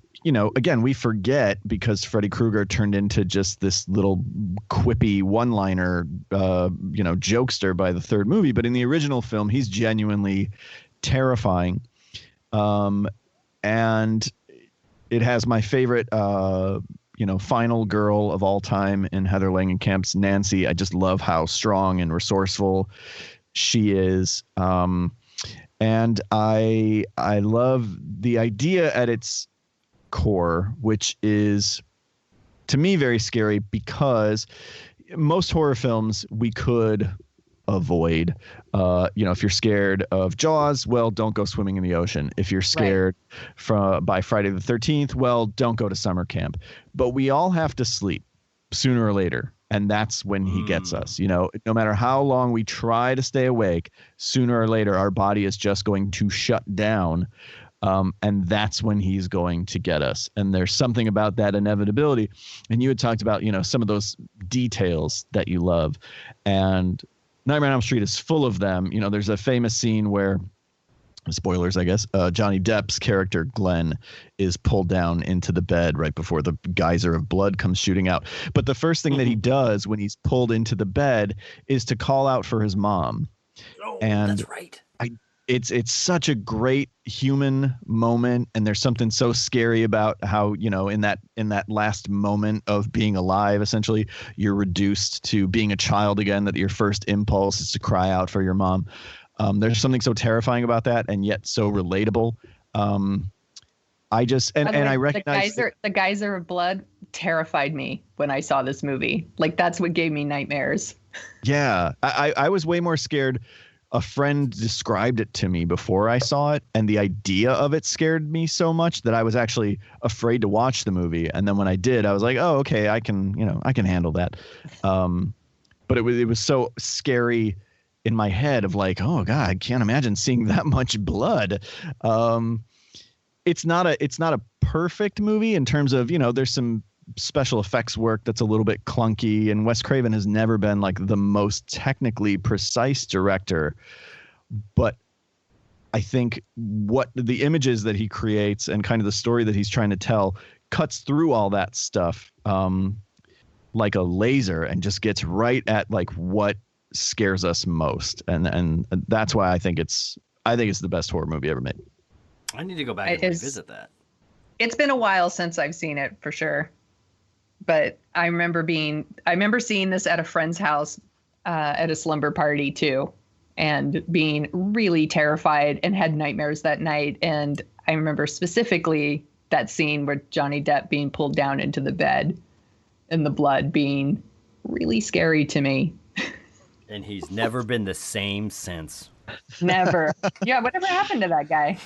again, we forget because Freddy Krueger turned into just this little quippy one-liner, jokester by the third movie. But in the original film, he's genuinely terrifying. And it has my favorite, final girl of all time in Heather Langenkamp's Nancy. I just love how strong and resourceful she is. And I love the idea at its core, which is, to me, very scary, because most horror films we could avoid. If you're scared of Jaws, well, don't go swimming in the ocean. If you're scared by Friday the 13th, well, don't go to summer camp. But we all have to sleep sooner or later. And that's when he gets us. No matter how long we try to stay awake, sooner or later, our body is just going to shut down. And that's when he's going to get us. And there's something about that inevitability. And you had talked about, some of those details that you love. And Nightmare on Elm Street is full of them. There's a famous scene where, spoilers, I guess, Johnny Depp's character, Glenn, is pulled down into the bed right before the geyser of blood comes shooting out. But the first thing that he does when he's pulled into the bed is to call out for his mom. Oh, and that's right. It's such a great human moment, and there's something so scary about how, in that last moment of being alive, essentially, you're reduced to being a child again, that your first impulse is to cry out for your mom. There's something so terrifying about that, and yet so relatable. I recognize the geyser of blood terrified me when I saw this movie. Like, that's what gave me nightmares. Yeah, I was way more scared. A friend described it to me before I saw it, and the idea of it scared me so much that I was actually afraid to watch the movie. And then when I did, I was like, oh, okay, I can handle that. But it was so scary in my head of like, oh God, I can't imagine seeing that much blood. It's not a perfect movie in terms of, there's some special effects work that's a little bit clunky, and Wes Craven has never been like the most technically precise director, but I think what the images that he creates and kind of the story that he's trying to tell cuts through all that stuff like a laser and just gets right at like what scares us most, and that's why I think it's the best horror movie ever made. I need to go back and revisit that. It's been a while since I've seen it, for sure. But I remember seeing this at a friend's house at a slumber party too, and being really terrified and had nightmares that night. And I remember specifically that scene where Johnny Depp being pulled down into the bed and the blood being really scary to me. And he's never been the same since. Never. Yeah, whatever happened to that guy?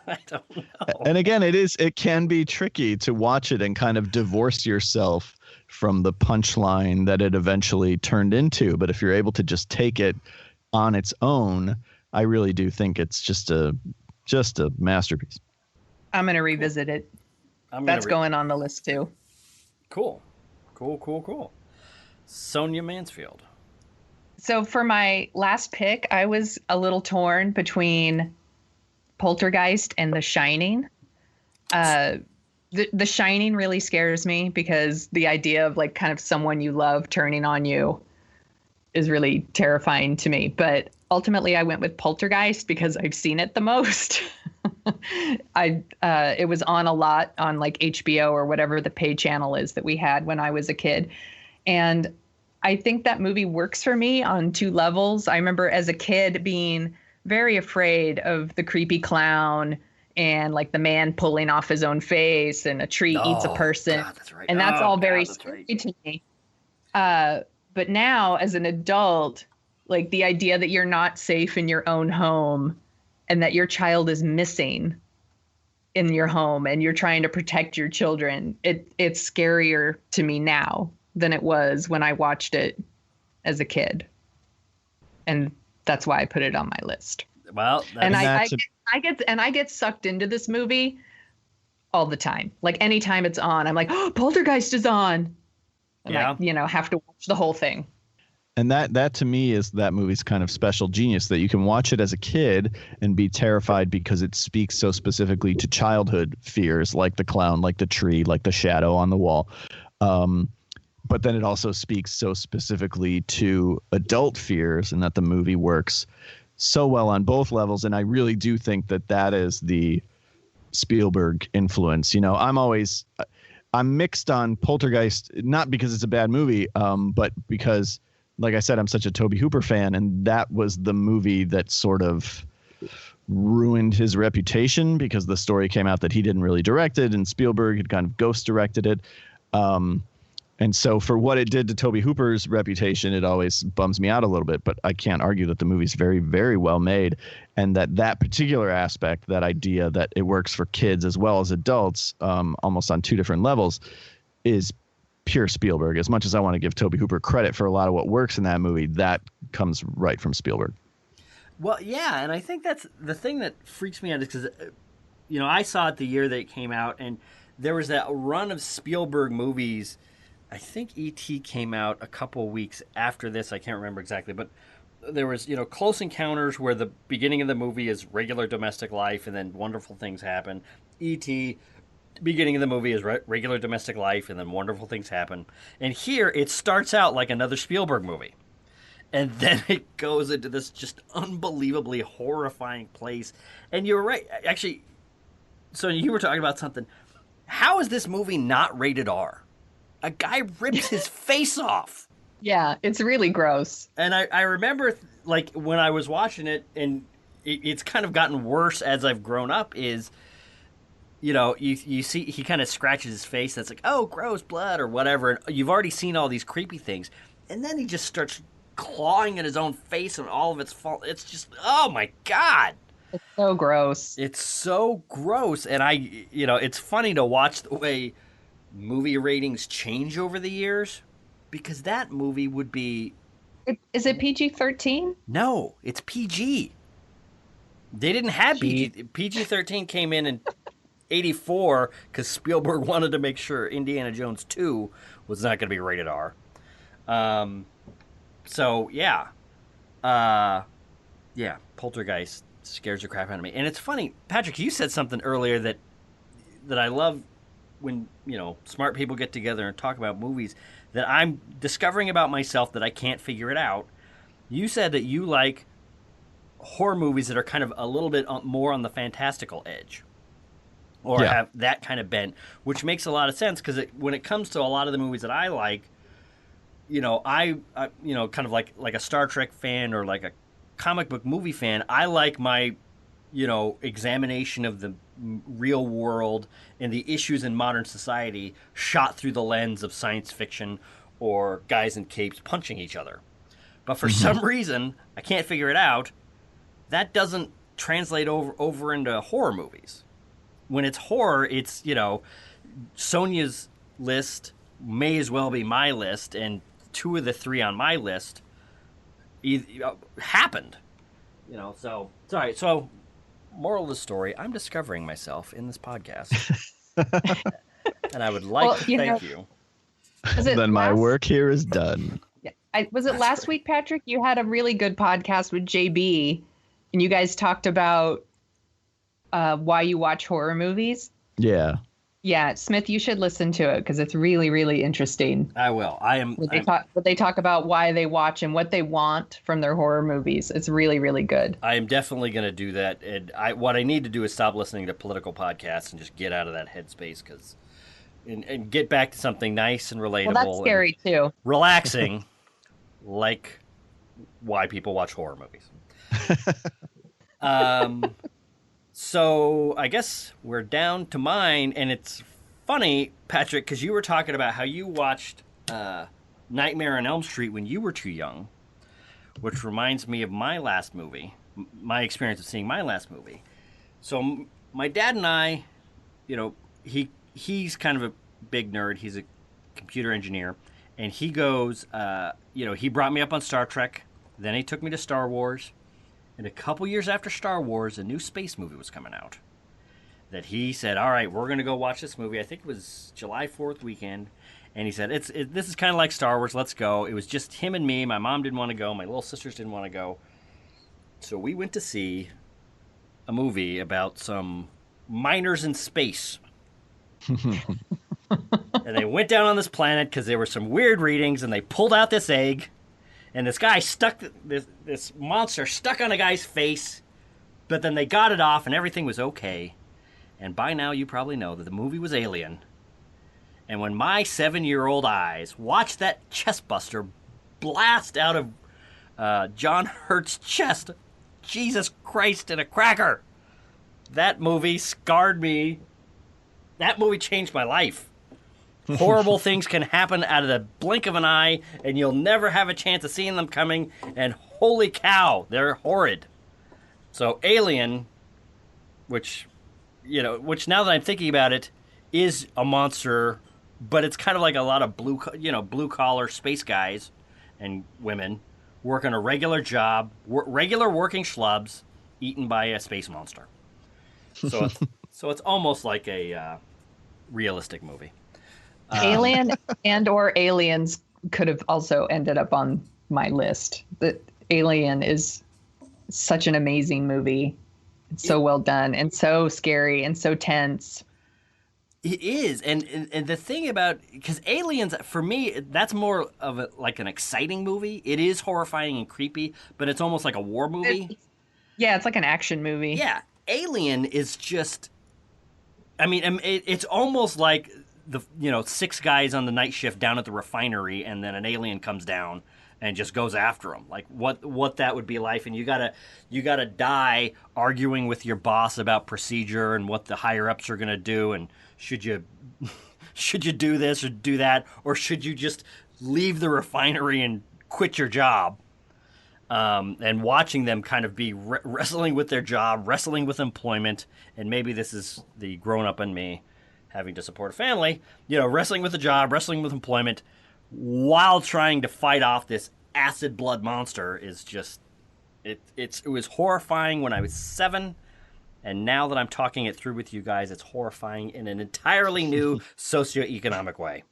I don't know. And again, it can be tricky to watch it and kind of divorce yourself from the punchline that it eventually turned into. But if you're able to just take it on its own, I really do think it's just a masterpiece. I'm going to revisit it. That's going on the list too. Cool. Sonia Mansfield. So for my last pick, I was a little torn between Poltergeist and The Shining. The Shining really scares me because the idea of like kind of someone you love turning on you is really terrifying to me. But ultimately I went with Poltergeist because I've seen it the most. It was on a lot on like HBO or whatever the pay channel is that we had when I was a kid. And I think that movie works for me on two levels. I remember as a kid being very afraid of the creepy clown and like the man pulling off his own face and a tree eats a person. God, that's right. And that's all very scary to me. But now as an adult, like the idea that you're not safe in your own home and that your child is missing in your home and you're trying to protect your children, it's scarier to me now than it was when I watched it as a kid. And that's why I put it on my list. Well, I get sucked into this movie all the time. Like anytime it's on, I'm like, oh, Poltergeist is on. And I, have to watch the whole thing. And that to me is that movie's kind of special genius, that you can watch it as a kid and be terrified because it speaks so specifically to childhood fears, like the clown, like the tree, like the shadow on the wall. But then it also speaks so specifically to adult fears, and that the movie works so well on both levels. And I really do think that is the Spielberg influence. I'm always I'm mixed on Poltergeist, not because it's a bad movie, but because, like I said, I'm such a Tobe Hooper fan, and that was the movie that sort of ruined his reputation because the story came out that he didn't really direct it, and Spielberg had kind of ghost directed it. And so for what it did to Tobe Hooper's reputation, it always bums me out a little bit. But I can't argue that the movie's very, very well made, and that particular aspect, that idea that it works for kids as well as adults, almost on two different levels, is pure Spielberg. As much as I want to give Tobe Hooper credit for a lot of what works in that movie, that comes right from Spielberg. Well, yeah, and I think that's the thing that freaks me out is because, I saw it the year that it came out, and there was that run of Spielberg movies. I think E.T. came out a couple weeks after this. I can't remember exactly, but there was, Close Encounters, where the beginning of the movie is regular domestic life, and then wonderful things happen. E.T., beginning of the movie is regular domestic life, and then wonderful things happen. And here, it starts out like another Spielberg movie. And then it goes into this just unbelievably horrifying place. And you're right. Actually, Sonia, you were talking about something. How is this movie not rated R? A guy rips his face off. Yeah, it's really gross. And I remember, when I was watching it, and it's kind of gotten worse as I've grown up, is, you see he kind of scratches his face. That's like, oh, gross, blood, or whatever. And you've already seen all these creepy things. And then he just starts clawing at his own face, and all of its fault. It's just, oh, my God. It's so gross. It's so gross. And it's funny to watch the way movie ratings change over the years, because that movie would be... Is it PG-13? No, it's PG. They didn't have PG. PG-13 came in 84 because Spielberg wanted to make sure Indiana Jones 2 was not going to be rated R. So, yeah. Poltergeist scares the crap out of me. And it's funny, Patrick, you said something earlier that I love when, smart people get together and talk about movies that I'm discovering about myself that I can't figure it out. You said that you like horror movies that are kind of a little bit more on the fantastical edge, or have that kind of bent, which makes a lot of sense because when it comes to a lot of the movies that I like, I kind of like a Star Trek fan or like a comic book movie fan, I like my, examination of the real world and the issues in modern society shot through the lens of science fiction or guys in capes punching each other. But for some reason, I can't figure it out, that doesn't translate over into horror movies. When it's horror, it's, Sonia's list may as well be my list, and two of the three on my list happened. So, sorry, so... Moral of the story, I'm discovering myself in this podcast. And I would like to thank you. Then my work here is done. Was it last week, Patrick? You had a really good podcast with JB, and you guys talked about why you watch horror movies. Yeah. Yeah, Smith, you should listen to it because it's really, really interesting. I will. They talk about why they watch and what they want from their horror movies. It's really, really good. I am definitely going to do that. And what I need to do is stop listening to political podcasts and just get out of that headspace and get back to something nice and relatable. Well, that's scary too. Relaxing, like why people watch horror movies. So I guess we're down to mine, and it's funny, Patrick, because you were talking about how you watched Nightmare on Elm Street when you were too young, which reminds me of my last movie, my experience of seeing my last movie. So my dad and I, he's kind of a big nerd. He's a computer engineer, and he goes, he brought me up on Star Trek. Then he took me to Star Wars. And a couple years after Star Wars, a new space movie was coming out that he said, all right, we're going to go watch this movie. I think it was July 4th weekend. And he said, this is kind of like Star Wars. Let's go. It was just him and me. My mom didn't want to go. My little sisters didn't want to go. So we went to see a movie about some miners in space. And they went down on this planet because there were some weird readings, and they pulled out this egg. And this guy this monster stuck on a guy's face, but then they got it off and everything was okay. And by now you probably know that the movie was Alien. And when my 7-year-old eyes watched that chestbuster blast out of John Hurt's chest, Jesus Christ and a cracker, that movie scarred me. That movie changed my life. Horrible things can happen out of the blink of an eye, and you'll never have a chance of seeing them coming, and holy cow, they're horrid. So Alien, which now that I'm thinking about it, is a monster, but it's kind of like a lot of blue-collar space guys and women working a regular job, regular working schlubs, eaten by a space monster. So it's almost like a realistic movie. Alien and or Aliens could have also ended up on my list. The Alien is such an amazing movie. It's so well done and so scary and so tense. It is, and the thing about, because Aliens, for me, that's more of like an exciting movie. It is horrifying and creepy, but it's almost like a war movie. It's like an action movie. Yeah, Alien is just, I mean, it's almost like the 6 guys on the night shift down at the refinery, and then an alien comes down and just goes after them. Like what that would be like, and you gotta die arguing with your boss about procedure and what the higher ups are gonna do, and should you do this or do that, or should you just leave the refinery and quit your job? And watching them kind of be wrestling with their job, wrestling with employment, and maybe this is the grown up in me having to support a family, wrestling with a job, wrestling with employment, while trying to fight off this acid blood monster is just, it was horrifying when I was 7, and now that I'm talking it through with you guys, it's horrifying in an entirely new socioeconomic way.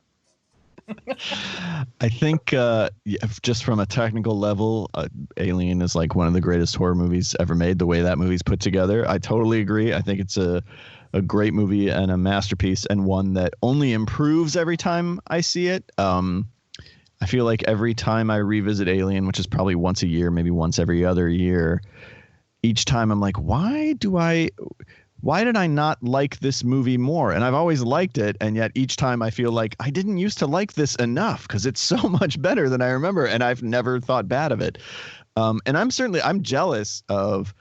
I think just from a technical level, Alien is like one of the greatest horror movies ever made. The way that movie's put together, I totally agree. I think it's a great movie and a masterpiece, and one that only improves every time I see it. I feel like every time I revisit Alien, which is probably once a year, maybe once every other year, each time I'm like, why did I not like this movie more? And I've always liked it, and yet each time I feel like I didn't used to like this enough because it's so much better than I remember, and I've never thought bad of it. And I'm jealous of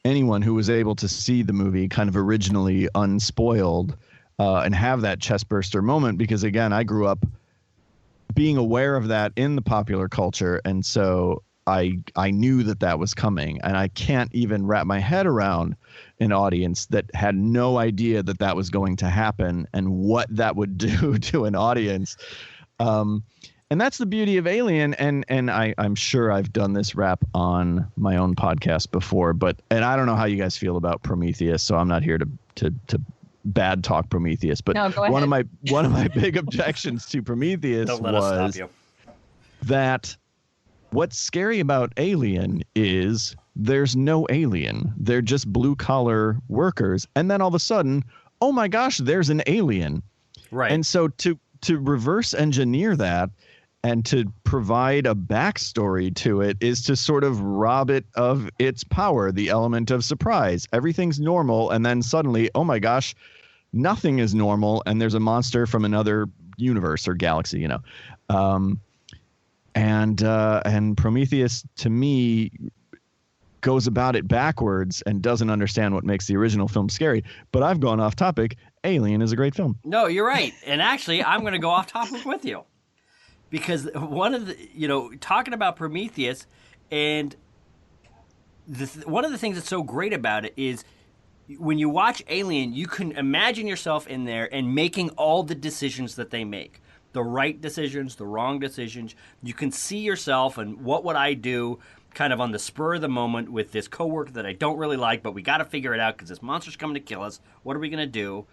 anyone who was able to see the movie kind of originally unspoiled and have that chestburster moment, because again, I grew up being aware of that in the popular culture, and so I knew that was coming, and I can't even wrap my head around an audience that had no idea that was going to happen and what that would do to an audience. And that's the beauty of Alien. And I'm sure I've done this rap on my own podcast before, and I don't know how you guys feel about Prometheus, so I'm not here to bad talk Prometheus. But no, go ahead. one of my big objections to Prometheus was that what's scary about Alien is there's no alien. They're just blue collar workers. And then all of a sudden, oh my gosh, there's an alien. Right. And so to reverse engineer that and to provide a backstory to it is to sort of rob it of its power, the element of surprise. Everything's normal, and then suddenly, oh my gosh, nothing is normal, and there's a monster from another universe or galaxy, And Prometheus, to me, goes about it backwards and doesn't understand what makes the original film scary. But I've gone off topic. Alien is a great film. No, you're right. And actually, I'm going to go off topic with you. Because one of the, talking about Prometheus, and one of the things that's so great about it is when you watch Alien, you can imagine yourself in there and making all the decisions that they make. The right decisions, the wrong decisions. You can see yourself and what would I do kind of on the spur of the moment with this coworker that I don't really like, but we got to figure it out because this monster's coming to kill us. What are we going to do?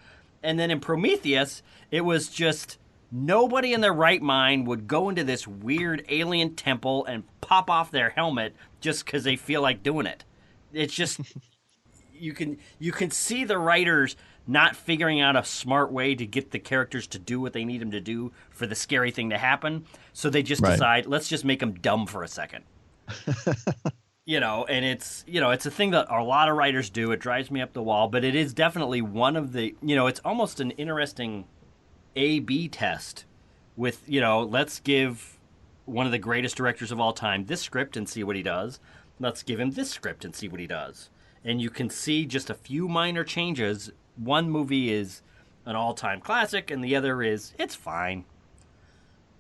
And then in Prometheus, it was just nobody in their right mind would go into this weird alien temple and pop off their helmet just because they feel like doing it. It's just you can see the writers not figuring out a smart way to get the characters to do what they need them to do for the scary thing to happen. So they just decide, let's just make them dumb for a second. And it's a thing that a lot of writers do. It drives me up the wall, but it is definitely one of the, it's almost an interesting A/B test with, let's give one of the greatest directors of all time this script and see what he does. Let's give him this script and see what he does. And you can see just a few minor changes. One movie is an all-time classic, and the other is, it's fine.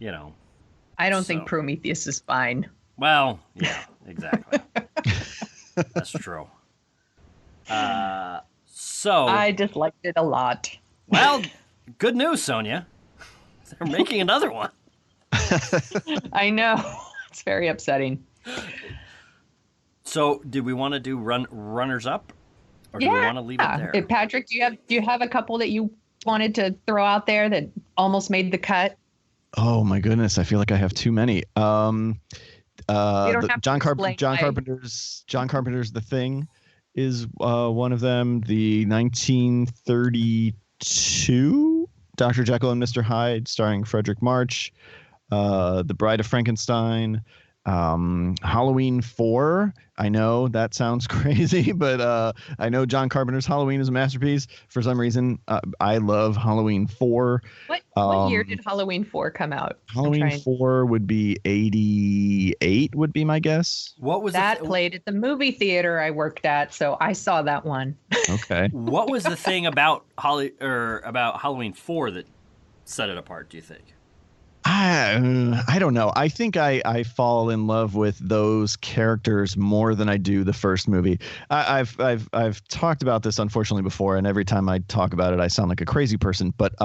I don't think Prometheus is fine. Well, yeah, exactly. That's true. So I disliked it a lot. Well, good news, Sonia. They're making another one. I know. It's very upsetting. So, did we want to do runners up, or do we want to leave it there? Patrick, do you have a couple that you wanted to throw out there that almost made the cut? Oh my goodness, I feel like I have too many. John Carpenter's The Thing is one of them. The 1932 Dr. Jekyll and Mr. Hyde, starring Frederick March. The Bride of Frankenstein. Halloween 4. I know that sounds crazy, but I know John Carpenter's Halloween is a masterpiece. For some reason, I love Halloween 4. What year did Halloween 4 come out? Halloween 4 would be 88, would be my guess. What was that? Played at the movie theater I worked at, so I saw that one. Okay. What was the thing about Halloween 4 that set it apart, do you think? I don't know. I think I fall in love with those characters more than I do the first movie. I've talked about this unfortunately before, and every time I talk about it, I sound like a crazy person. But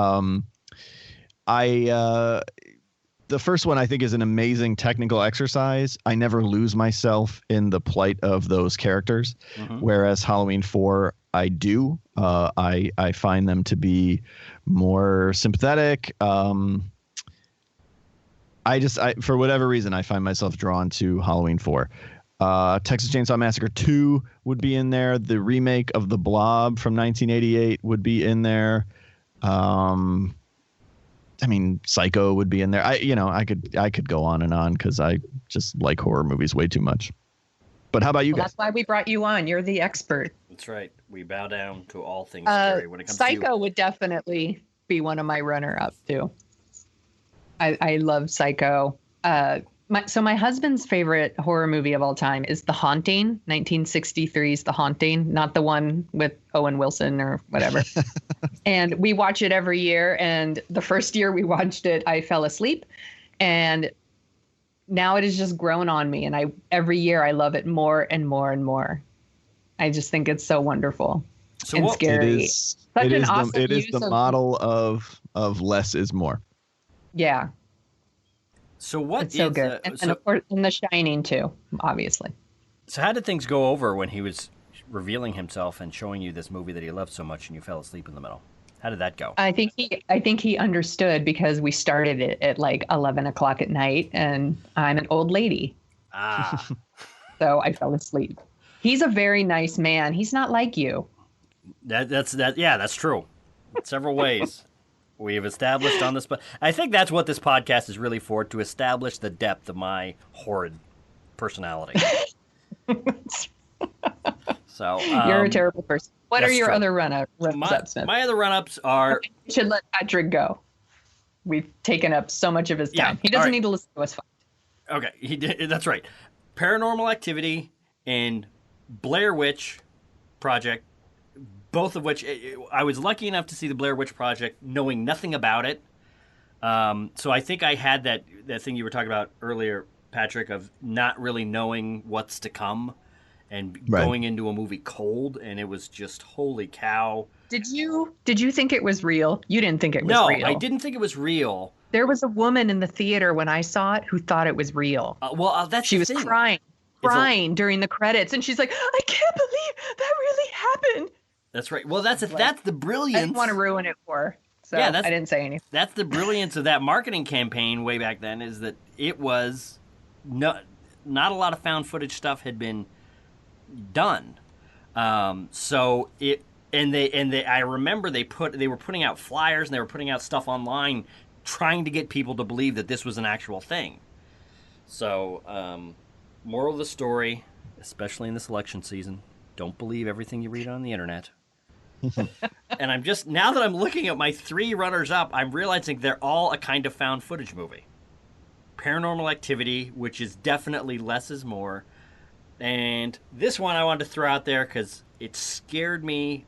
the first one I think is an amazing technical exercise. I never lose myself in the plight of those characters, whereas Halloween 4 I do. I find them to be more sympathetic. For whatever reason, I find myself drawn to Halloween 4. Texas Chainsaw Massacre 2 would be in there. The remake of The Blob from 1988 would be in there. Psycho would be in there. I could go on and on because I just like horror movies way too much. But how about you guys? That's why we brought you on. You're the expert. That's right. We bow down to all things scary when it comes to Psycho would definitely be one of my runner-up too. I love Psycho. My husband's favorite horror movie of all time is The Haunting, 1963's The Haunting, not the one with Owen Wilson or whatever. And we watch it every year. And the first year we watched it, I fell asleep. And now it has just grown on me. And every year I love it more and more and more. I just think it's so wonderful and scary. It is the model of less is more. Yeah. So it's so good. And of course, in The Shining too, obviously. So how did things go over when he was revealing himself and showing you this movie that he loved so much and you fell asleep in the middle? How did that go? I think he understood because we started it at like 11 o'clock at night and I'm an old lady. So I fell asleep. He's a very nice man. He's not like you. That's true. In several ways. We have established on this, but I think that's what this podcast is really for, to establish the depth of my horrid personality. So you're a terrible person. What are your true. Other run-ups? My other run-ups are... We should let Patrick go. We've taken up so much of his time. He doesn't need to listen to us fight. Okay, he did. That's right. Paranormal Activity and Blair Witch Project. Both of which, I was lucky enough to see the Blair Witch Project knowing nothing about it. So I think I had that thing you were talking about earlier, Patrick, of not really knowing what's to come and going into a movie cold, and it was just, holy cow. Did you think it was real? You didn't think it was real. No, I didn't think it was real. There was a woman in the theater when I saw it who thought it was real. She was crying during the credits, and she's like, I can't believe that really happened. That's right. Well, that's the brilliance. I didn't want to ruin it for her, so I didn't say anything. That's the brilliance of that marketing campaign way back then, is that it was not a lot of found footage stuff had been done. I remember they were putting out flyers and they were putting out stuff online trying to get people to believe that this was an actual thing. So, moral of the story, especially in this election season, don't believe everything you read on the internet. And I'm just, now that I'm looking at my 3 runners-up, I'm realizing they're all a kind of found footage movie. Paranormal Activity, which is definitely less is more. And this one I wanted to throw out there because it scared me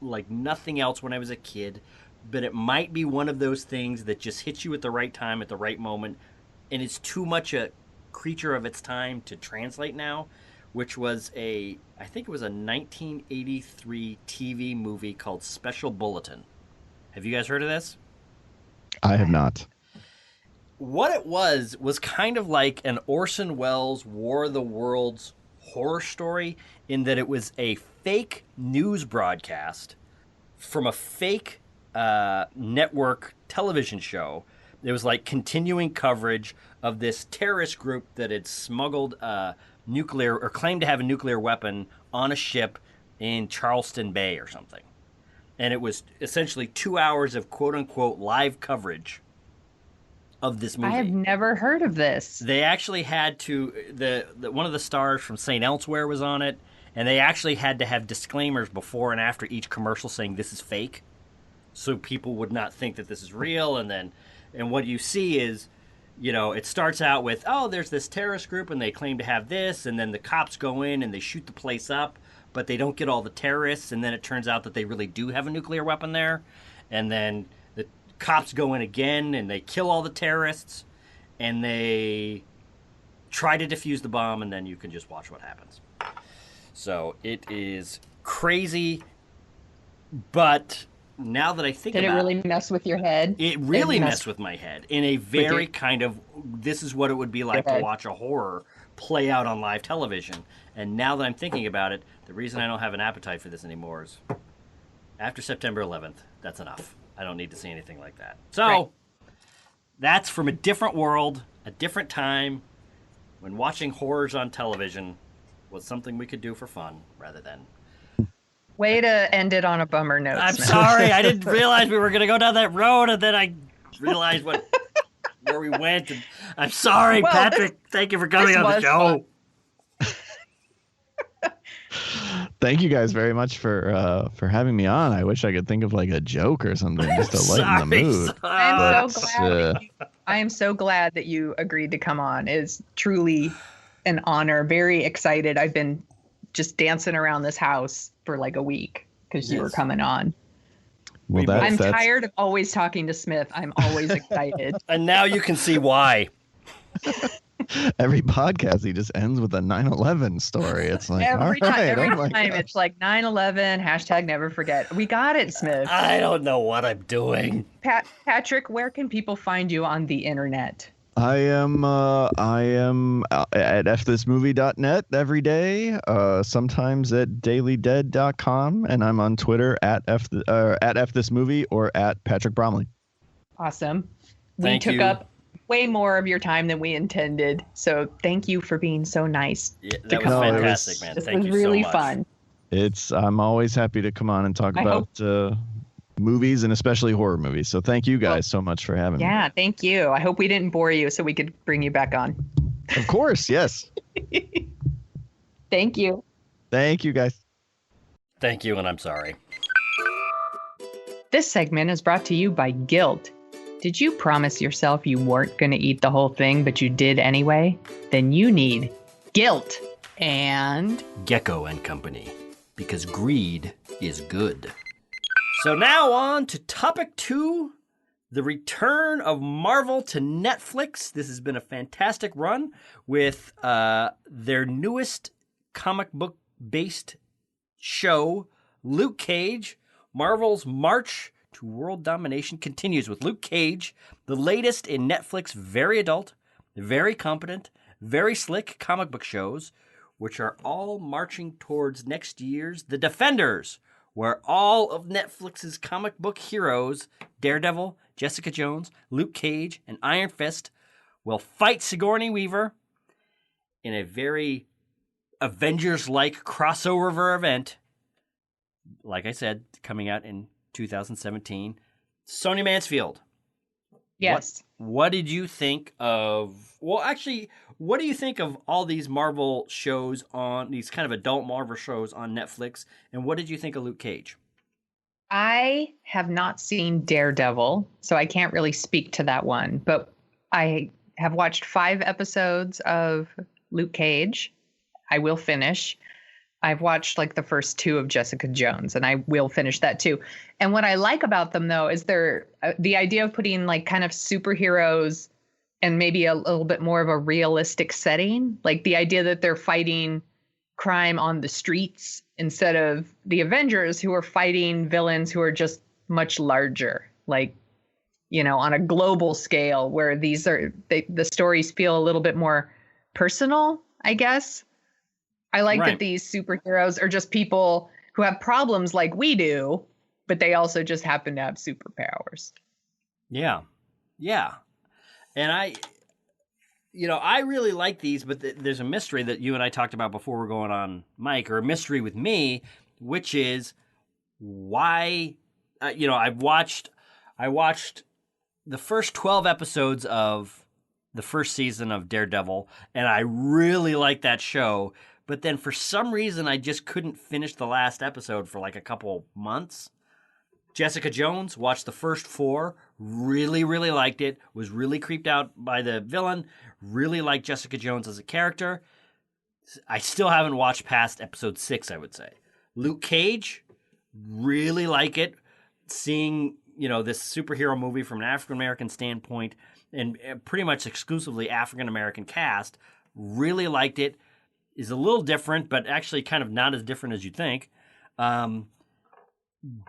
like nothing else when I was a kid. But it might be one of those things that just hits you at the right time, at the right moment. And it's too much a creature of its time to translate now, which was I think it was a 1983 TV movie called Special Bulletin. Have you guys heard of this? I have not. What it was kind of like an Orson Welles War of the Worlds horror story, in that it was a fake news broadcast from a fake network television show. It was like continuing coverage of this terrorist group that had smuggled nuclear, or claimed to have a nuclear weapon on a ship in Charleston Bay or something. And it was essentially 2 hours of quote-unquote live coverage of this movie. I have never heard of this. They actually had to, one of the stars from St. Elsewhere was on it, and they actually had to have disclaimers before and after each commercial saying this is fake, so people would not think that this is real. And what you see is, it starts out with, oh, there's this terrorist group and they claim to have this, and then the cops go in and they shoot the place up, but they don't get all the terrorists, and then it turns out that they really do have a nuclear weapon there. And then the cops go in again and they kill all the terrorists, and they try to defuse the bomb, and then you can just watch what happens. So it is crazy, but now that I think about it... Did it really mess with your head? It really messed with my head in a very kind of, this is what it would be like to watch a horror play out on live television. And now that I'm thinking about it, the reason I don't have an appetite for this anymore is after September 11th, that's enough. I don't need to see anything like that. So that's from a different world, a different time, when watching horrors on television was something we could do for fun rather than... Way to end it on a bummer note. I'm Smith. sorry. I didn't realize we were going to go down that road, and then I realized where we went. And I'm sorry, well, Patrick. Thank you for coming on the show. Thank you guys very much for having me on. I wish I could think of like a joke or something just to lighten the mood. I am so glad that you agreed to come on. It's truly an honor. Very excited. I've been just dancing around this house for like a week because you were coming on. Well, I'm tired of always talking to Smith. I'm always excited. And now you can see why. Every podcast he just ends with a 9/11 story. It's like every time it's like 9/11 hashtag never forget. We got it, Smith. I don't know what I'm doing. Patrick, where can people find you on the internet? I am at fthismovie.net every day, sometimes at dailydead.com, and I'm on Twitter at fthismovie or at Patrick Bromley. Awesome. We took up way more of your time than we intended, so thank you for being so nice. Yeah, that was fantastic, man. Thank you so much. This was really fun. I'm always happy to come on and talk about movies, and especially horror movies. So thank you guys so much for having me. Yeah, thank you. I hope we didn't bore you so we could bring you back on. Of course, yes. Thank you. Thank you, guys. Thank you, and I'm sorry. This segment is brought to you by Guilt. Did you promise yourself you weren't going to eat the whole thing, but you did anyway? Then you need Guilt and... Gecko and Company, because greed is good. So now on to topic 2, the return of Marvel to Netflix. This has been a fantastic run with their newest comic book-based show, Luke Cage. Marvel's march to world domination continues with Luke Cage, the latest in Netflix very adult, very competent, very slick comic book shows, which are all marching towards next year's The Defenders, where all of Netflix's comic book heroes, Daredevil, Jessica Jones, Luke Cage, and Iron Fist, will fight Sigourney Weaver in a very Avengers-like crossover event. Like I said, coming out in 2017. Sonia Mansfield. Yes. What did you think of... Well, actually, what do you think of all these Marvel shows on... These kind of adult Marvel shows on Netflix? And what did you think of Luke Cage? I have not seen Daredevil, so I can't really speak to that one. But I have watched 5 episodes of Luke Cage. I will finish. I've watched like the first 2 of Jessica Jones, and I will finish that too. And what I like about them, though, is they're the idea of putting like kind of superheroes and maybe a little bit more of a realistic setting, like the idea that they're fighting crime on the streets instead of the Avengers, who are fighting villains who are just much larger, like, you know, on a global scale, where these are the stories feel a little bit more personal, I guess. I like that these superheroes are just people who have problems like we do, but they also just happen to have superpowers. Yeah. Yeah. And I really like these, but there's a mystery that you and I talked about before we're going on mic, or a mystery with me, which is why, I watched the first 12 episodes of the first season of Daredevil, and I really liked that show. But then for some reason, I just couldn't finish the last episode for like a couple months. Jessica Jones, watched the first 4, really, really liked it, was really creeped out by the villain, really liked Jessica Jones as a character. I still haven't watched past episode 6, I would say. Luke Cage, really like it. Seeing, this superhero movie from an African-American standpoint and pretty much exclusively African-American cast, really liked it. Is a little different, but actually kind of not as different as you think.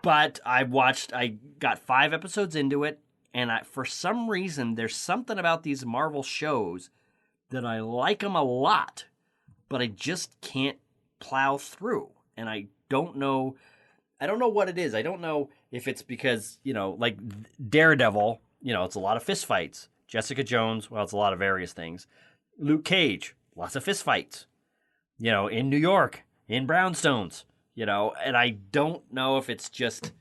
But I got 5 episodes into it, and for some reason, there's something about these Marvel shows that I like them a lot, but I just can't plow through. And I don't know what it is. I don't know if it's because, like Daredevil, it's a lot of fist fights. Jessica Jones, well, it's a lot of various things. Luke Cage, lots of fist fights, in New York, in brownstones. And I don't know if it's just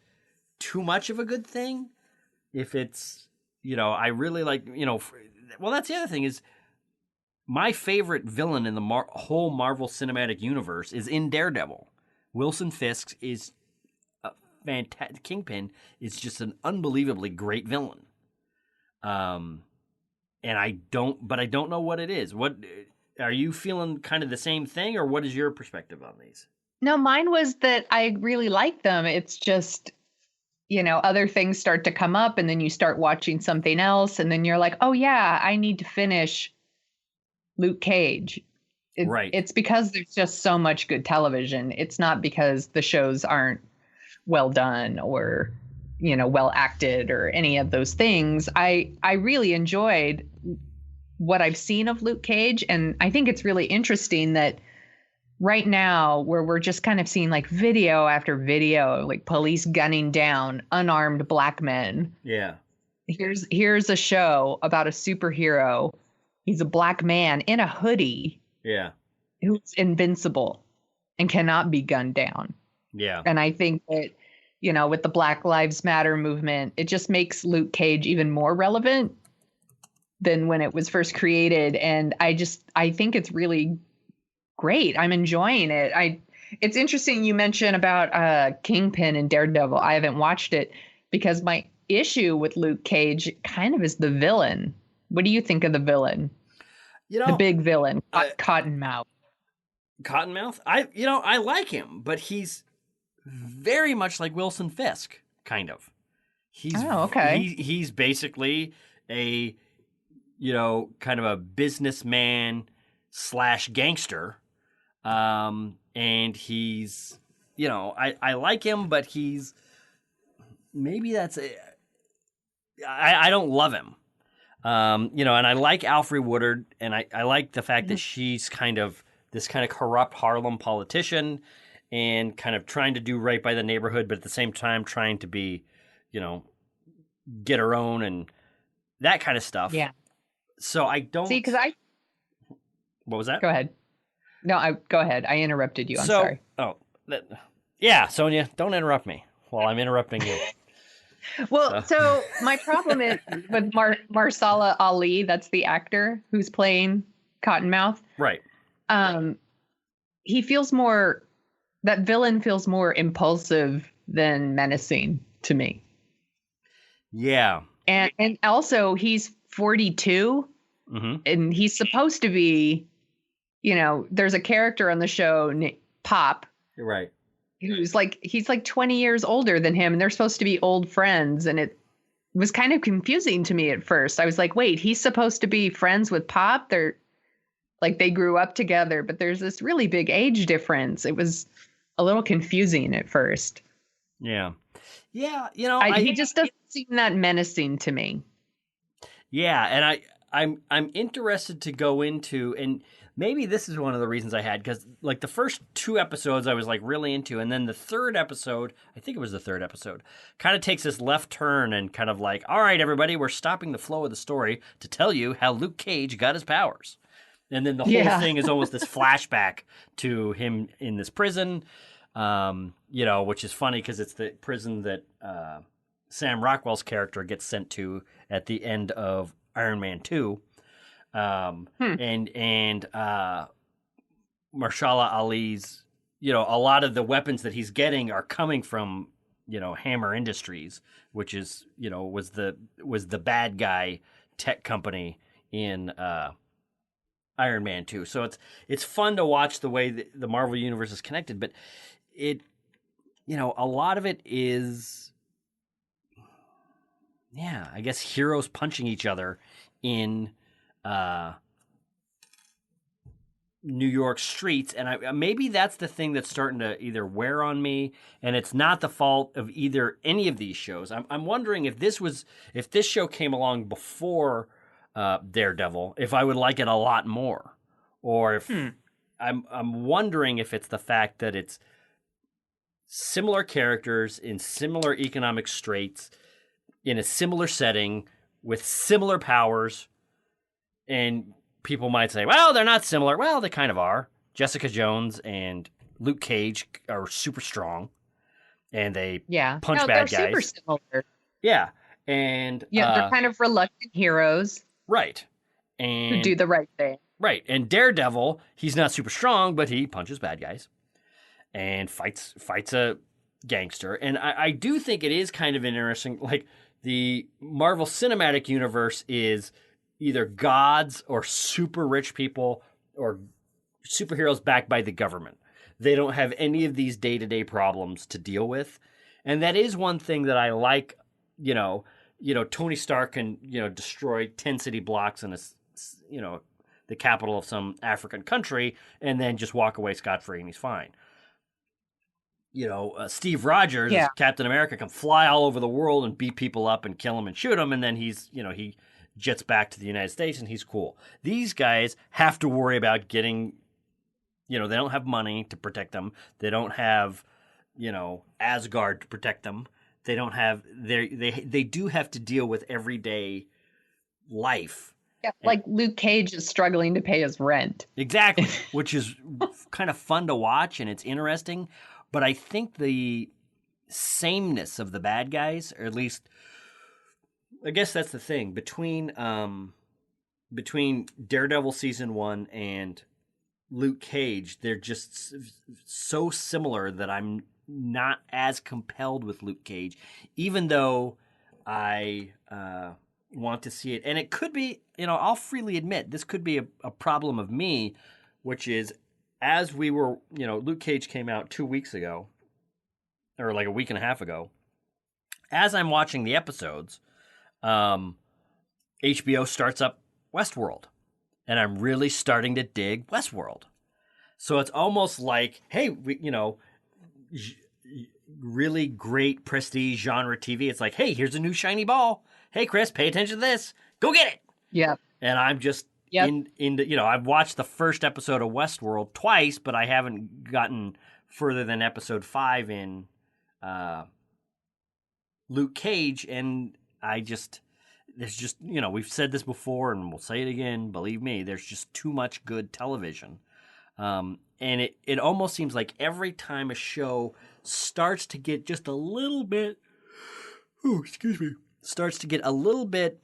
too much of a good thing. If it's, I really like, well, that's the other thing is my favorite villain in the whole Marvel Cinematic Universe is in Daredevil. Wilson Fisk is a fantastic. Kingpin is just an unbelievably great villain. And I don't know what it is. What are you feeling? Kind of the same thing, or what is your perspective on these? No, mine was that I really like them. It's just, other things start to come up, and then you start watching something else, and then you're like, oh yeah, I need to finish Luke Cage. Right. It's because there's just so much good television. It's not because the shows aren't well done or, well acted or any of those things. I really enjoyed what I've seen of Luke Cage, and I think it's really interesting that right now, where we're just kind of seeing like video after video, like police gunning down unarmed black men. Yeah. Here's a show about a superhero. He's a black man in a hoodie. Yeah. Who's invincible and cannot be gunned down. Yeah. And I think that, with the Black Lives Matter movement, it just makes Luke Cage even more relevant than when it was first created. And I think it's really great. I'm enjoying it. It's interesting you mentioned about Kingpin and Daredevil. I haven't watched it because my issue with Luke Cage kind of is the villain. What do you think of the villain? The big villain, Cottonmouth. Cottonmouth? I like him, but he's very much like Wilson Fisk, kind of. He's basically a kind of a businessman / gangster. And he's, I like him, but he's, maybe that's I don't love him. And I like Alfre Woodard, and I like the fact that she's kind of this kind of corrupt Harlem politician and kind of trying to do right by the neighborhood, but at the same time trying to be, get her own and that kind of stuff. Yeah. So I don't see, because what was that? Go ahead. No, go ahead. I interrupted you. I'm sorry. Yeah, Sonia, don't interrupt me while I'm interrupting you. Well, so my problem is with Marsala Ali, that's the actor who's playing Cottonmouth. Right. He feels more, that villain feels more impulsive than menacing to me. Yeah. And also he's 42 and he's supposed to be, there's a character on the show, Pop. Right. He's like 20 years older than him, and they're supposed to be old friends. And it was kind of confusing to me at first. I was like, wait, he's supposed to be friends with Pop? They grew up together, but there's this really big age difference. It was a little confusing at first. Yeah. Yeah. He just doesn't seem that menacing to me. Yeah. And I'm interested to go into, and maybe this is one of the reasons I had, because like the first 2 episodes I was like really into, and then the third episode, I think it was the third episode, kind of takes this left turn and kind of like, all right, everybody, we're stopping the flow of the story to tell you how Luke Cage got his powers. And then the whole thing is almost this flashback to him in this prison, which is funny because it's the prison that Sam Rockwell's character gets sent to at the end of Iron Man 2. And Mahershala Ali's, a lot of the weapons that he's getting are coming from, Hammer Industries, which is, was the bad guy tech company in Iron Man 2. So it's fun to watch the way that the Marvel Universe is connected, but it, a lot of it is, I guess heroes punching each other in New York streets, and maybe that's the thing that's starting to either wear on me, and it's not the fault of any of these shows. I'm wondering if this show came along before Daredevil, if I would like it a lot more, or if I'm wondering if it's the fact that it's similar characters in similar economic straits in a similar setting with similar powers, and people might say, well, they're not similar. Well, they kind of are. Jessica Jones and Luke Cage are super strong, and they punch bad guys. They're super similar. Yeah. And they're kind of reluctant heroes. Right. And who do the right thing. Right. And Daredevil, he's not super strong, but he punches bad guys and fights a gangster. And I do think it is kind of interesting. Like, the Marvel Cinematic Universe is either gods or super rich people or superheroes backed by the government. They don't have any of these day-to-day problems to deal with. And that is one thing that I like, Tony Stark can, destroy 10 city blocks in the capital of some African country and then just walk away scot-free and he's fine. Steve Rogers, Captain America, can fly all over the world and beat people up and kill them and shoot them. And then he's, he jets back to the United States and he's cool. These guys have to worry about getting, they don't have money to protect them. They don't have, Asgard to protect them. They don't have, they do have to deal with everyday life. Yeah, like Luke Cage is struggling to pay his rent. Exactly, which is kind of fun to watch and it's interesting. But I think the sameness of the bad guys, or at least, I guess that's the thing, between Daredevil season 1 and Luke Cage, they're just so similar that I'm not as compelled with Luke Cage, even though I want to see it. And it could be, I'll freely admit, this could be a problem of me, which is, as we were, Luke Cage came out 2 weeks ago, or like a week and a half ago. As I'm watching the episodes, HBO starts up Westworld, and I'm really starting to dig Westworld. So it's almost like, hey, really great prestige genre TV. It's like, hey, here's a new shiny ball. Hey, Chris, pay attention to this. Go get it. Yeah. And I'm just I've watched the first episode of Westworld twice, but I haven't gotten further than episode 5 in Luke Cage, and there's just, we've said this before and we'll say it again, believe me, there's just too much good television. And it almost seems like every time a show starts to get just a little bit, starts to get a little bit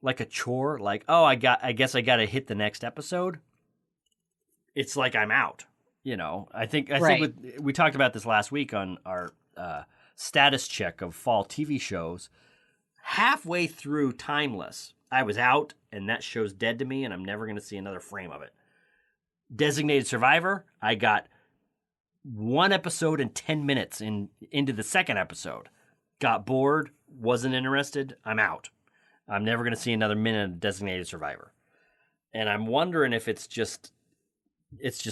like a chore, like, oh, I guess I got to hit the next episode. It's like I'm out. I think we talked about this last week on our status check of fall TV shows. Halfway through Timeless, I was out, and that show's dead to me, and I'm never going to see another frame of it. Designated Survivor, I got 1 episode and 10 minutes into the second episode. Got bored, wasn't interested, I'm out. I'm never going to see another minute of Designated Survivor. And I'm wondering if it's just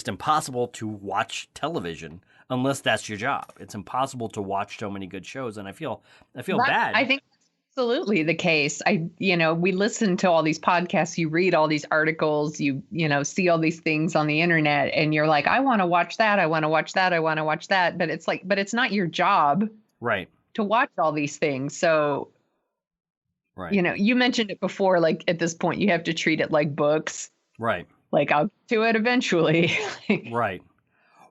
impossible to watch television unless that's your job. It's impossible to watch so many good shows, and I feel bad. I think that's absolutely the case. We listen to all these podcasts, you read all these articles, you see all these things on the internet, and you're like, I want to watch that, I want to watch that, I want to watch that, but it's not your job, right, to watch all these things. So, right, you mentioned it before. Like at this point, you have to treat it like books, right? Like I'll get to it eventually. Right.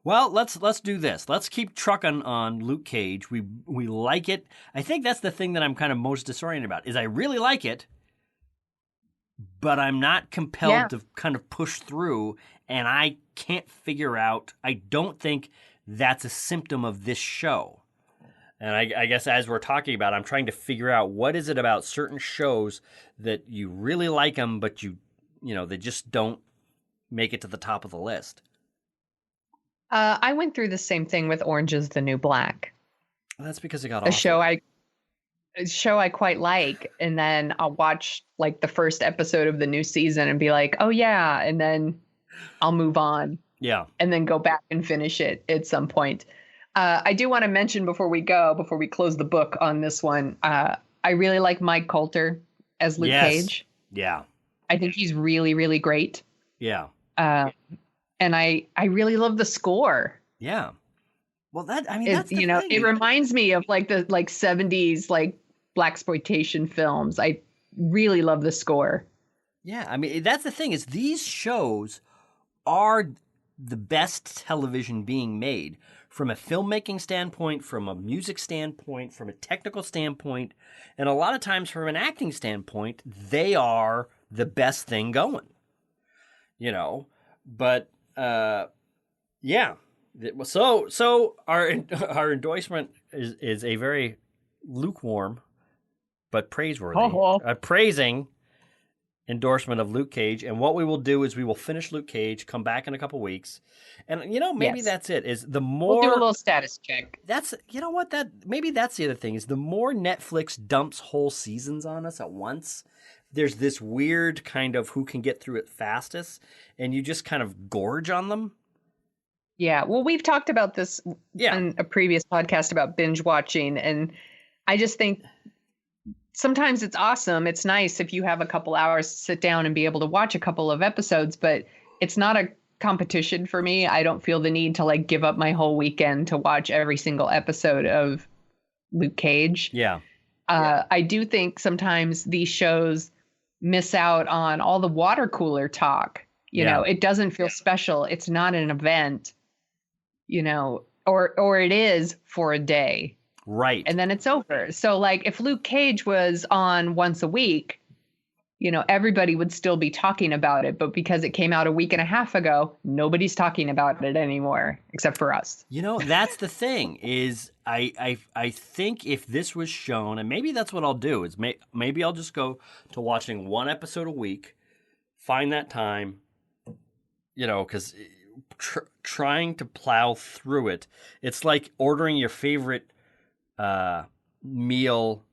Well, let's do this. Let's keep trucking on Luke Cage. We like it. I think that's the thing that I'm kind of most disoriented about. Is I really like it, but I'm not compelled to kind of push through, and I can't figure out. I don't think that's a symptom of this show. And I guess as we're talking about, I'm trying to figure out what is it about certain shows that you really like them, but they just don't make it to the top of the list. I went through the same thing with Orange is the New Black. Well, that's because it got a show I quite like, and then I'll watch like the first episode of the new season and be like, oh yeah, and then I'll move on. Yeah. And then go back and finish it at some point. I do want to mention before we close the book on this one, I really like Mike Coulter as Luke Cage. Yeah. I think he's really, really great. Yeah. And I really love the score. Yeah. Well, that's the thing. It reminds me of like the 70s like blaxploitation films. I really love the score. Yeah, I mean, that's the thing is these shows are the best television being made from a filmmaking standpoint, from a music standpoint, from a technical standpoint, and a lot of times from an acting standpoint, they are the best thing going. But yeah. So our endorsement is a very lukewarm but praiseworthy, praising endorsement of Luke Cage. And what we will do is we will finish Luke Cage, come back in a couple weeks, and maybe that's it. Is the more we'll do a little status check. That's maybe that's the other thing is the more Netflix dumps whole seasons on us at once. There's this weird kind of who can get through it fastest, and you just kind of gorge on them. Yeah, well, we've talked about this in a previous podcast about binge watching, and I just think sometimes it's awesome. It's nice if you have a couple hours to sit down and be able to watch a couple of episodes, but it's not a competition for me. I don't feel the need to like give up my whole weekend to watch every single episode of Luke Cage. Yeah. I do think sometimes these shows miss out on all the water cooler talk. It doesn't feel special. It's not an event, or it is for a day. Right. And then it's over. So like if Luke Cage was on once a week, everybody would still be talking about it. But because it came out a week and a half ago, nobody's talking about it anymore, except for us. That's the thing is I think if this was shown, and maybe that's what I'll do, is maybe I'll just go to watching one episode a week, find that time, because trying to plow through it, it's like ordering your favorite meal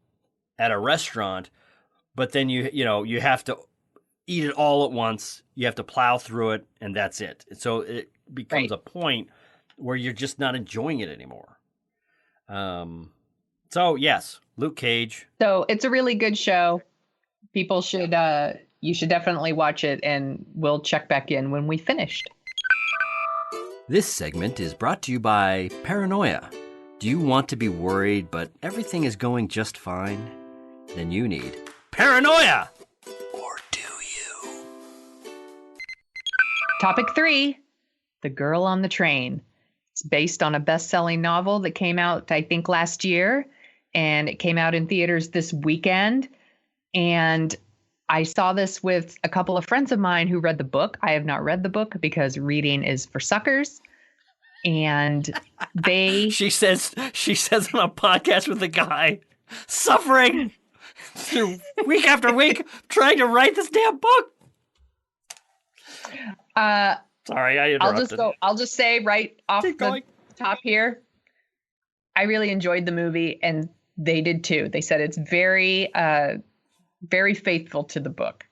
at a restaurant, but then you have to eat it all at once. You have to plow through it, and that's it. So it becomes a point where you're just not enjoying it anymore. So yes, Luke Cage. So it's a really good show. People should you should definitely watch it, and we'll check back in when we finished. This segment is brought to you by Paranoia. Do you want to be worried, but everything is going just fine? Then you need Paranoia! Or do you? Topic 3, The Girl on the Train. It's based on a best-selling novel that came out, I think, last year, and it came out in theaters this weekend. And I saw this with a couple of friends of mine who read the book. I have not read the book because reading is for suckers. And they She says on a podcast with a guy suffering through week after week trying to write this damn book. Sorry, I interrupted. I'll just say right off the top here, I really enjoyed the movie, and they did too. They said it's very, very faithful to the book.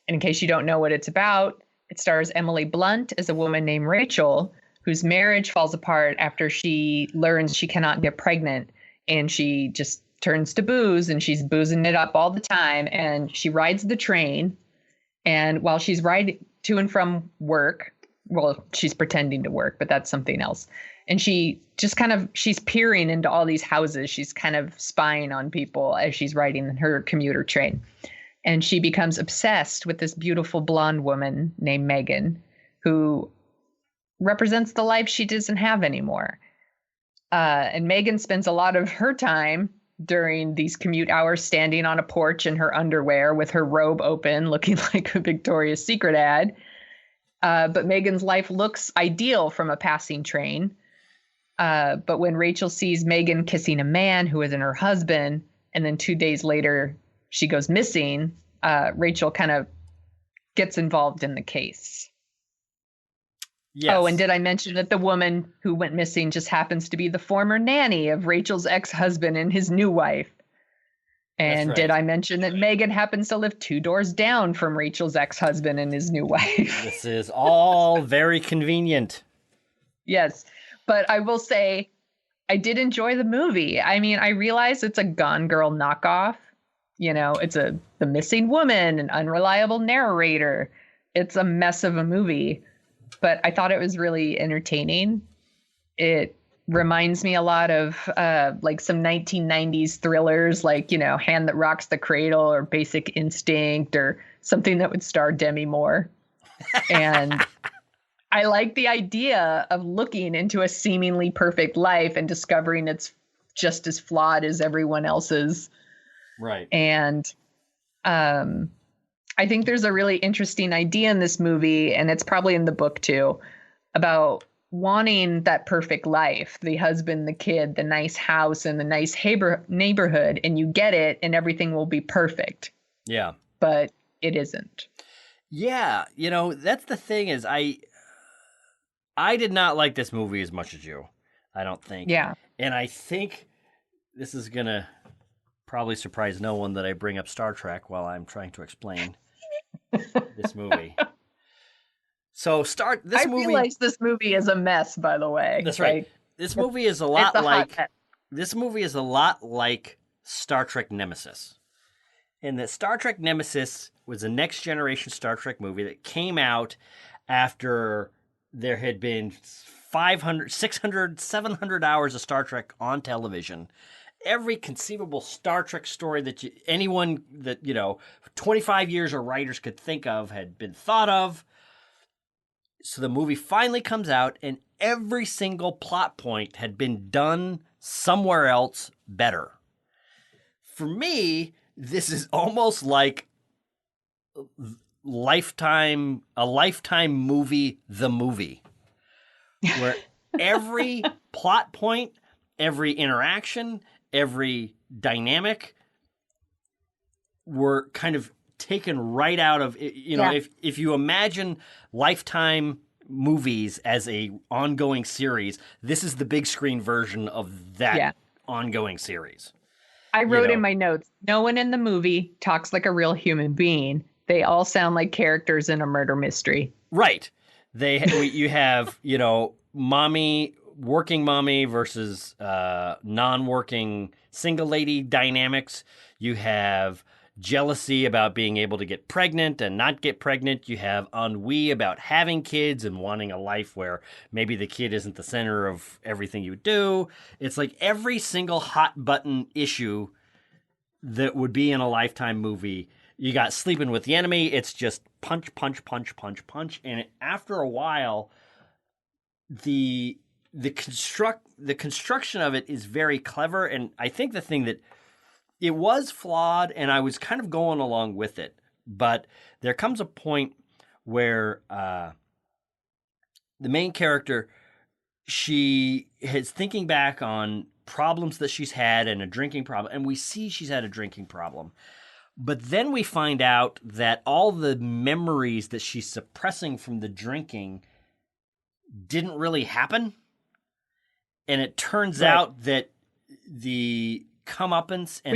And in case you don't know what it's about, it stars Emily Blunt as a woman named Rachel, whose marriage falls apart after she learns she cannot get pregnant, and she just turns to booze, and she's boozing it up all the time. And she rides the train, and while she's riding to and from work, well, she's pretending to work, but that's something else. And she just she's peering into all these houses. She's kind of spying on people as she's riding her commuter train. And she becomes obsessed with this beautiful blonde woman named Megan, who represents the life she doesn't have anymore. And Megan spends a lot of her time during these commute hours standing on a porch in her underwear with her robe open, looking like a Victoria's Secret ad. But Megan's life looks ideal from a passing train. But when Rachel sees Megan kissing a man who isn't her husband, and then 2 days later she goes missing, Rachel kind of gets involved in the case. Yes. Oh, and did I mention that the woman who went missing just happens to be the former nanny of Rachel's ex-husband and his new wife? And right. Did I mention that Megan happens to live 2 doors down from Rachel's ex-husband and his new wife? This is all very convenient. Yes. But I will say, I did enjoy the movie. I mean, I realize it's a Gone Girl knockoff. You know, it's the missing woman, an unreliable narrator. It's a mess of a movie. But I thought it was really entertaining. It reminds me a lot of like some 1990s thrillers, like, you know, Hand That Rocks the Cradle or Basic Instinct or something that would star Demi Moore. And I like the idea of looking into a seemingly perfect life and discovering it's just as flawed as everyone else's. Right. And I think there's a really interesting idea in this movie, and it's probably in the book too, about wanting that perfect life, the husband, the kid, the nice house, and the nice neighborhood, and you get it and everything will be perfect. Yeah. But it isn't. Yeah. You know, that's the thing is I did not like this movie as much as you, I don't think. Yeah. And I think this is going to probably surprise no one that I bring up Star Trek while I'm trying to explain this movie. So I realize this movie is a mess, by the way. That's right. Like, this movie is a lot like Star Trek Nemesis. And that Star Trek Nemesis was a next generation Star Trek movie that came out after there had been 500, 600, 700 hours of Star Trek on television. Every conceivable Star Trek story that anyone that, 25 years of writers could think of had been thought of. So the movie finally comes out, and every single plot point had been done somewhere else better. For me, this is almost like a Lifetime movie, The Movie, where every plot point, every interaction, every dynamic were kind of taken right out of, if you imagine Lifetime movies as a ongoing series, this is the big screen version of that ongoing series. I wrote in my notes, no one in the movie talks like a real human being. They all sound like characters in a murder mystery. Right. You have, working mommy versus non-working single lady dynamics. You have jealousy about being able to get pregnant and not get pregnant. You have ennui about having kids and wanting a life where maybe the kid isn't the center of everything you do. It's like every single hot button issue that would be in a Lifetime movie. You got Sleeping with the Enemy. It's just punch, punch, punch, punch, punch. And after a while, the construction of it is very clever. And I think the thing that it was flawed, and I was kind of going along with it. But there comes a point where the main character she is thinking back on problems that she's had and a drinking problem, and we see she's had a drinking problem. But then we find out that all the memories that she's suppressing from the drinking didn't really happen. And it turns out that the comeuppance and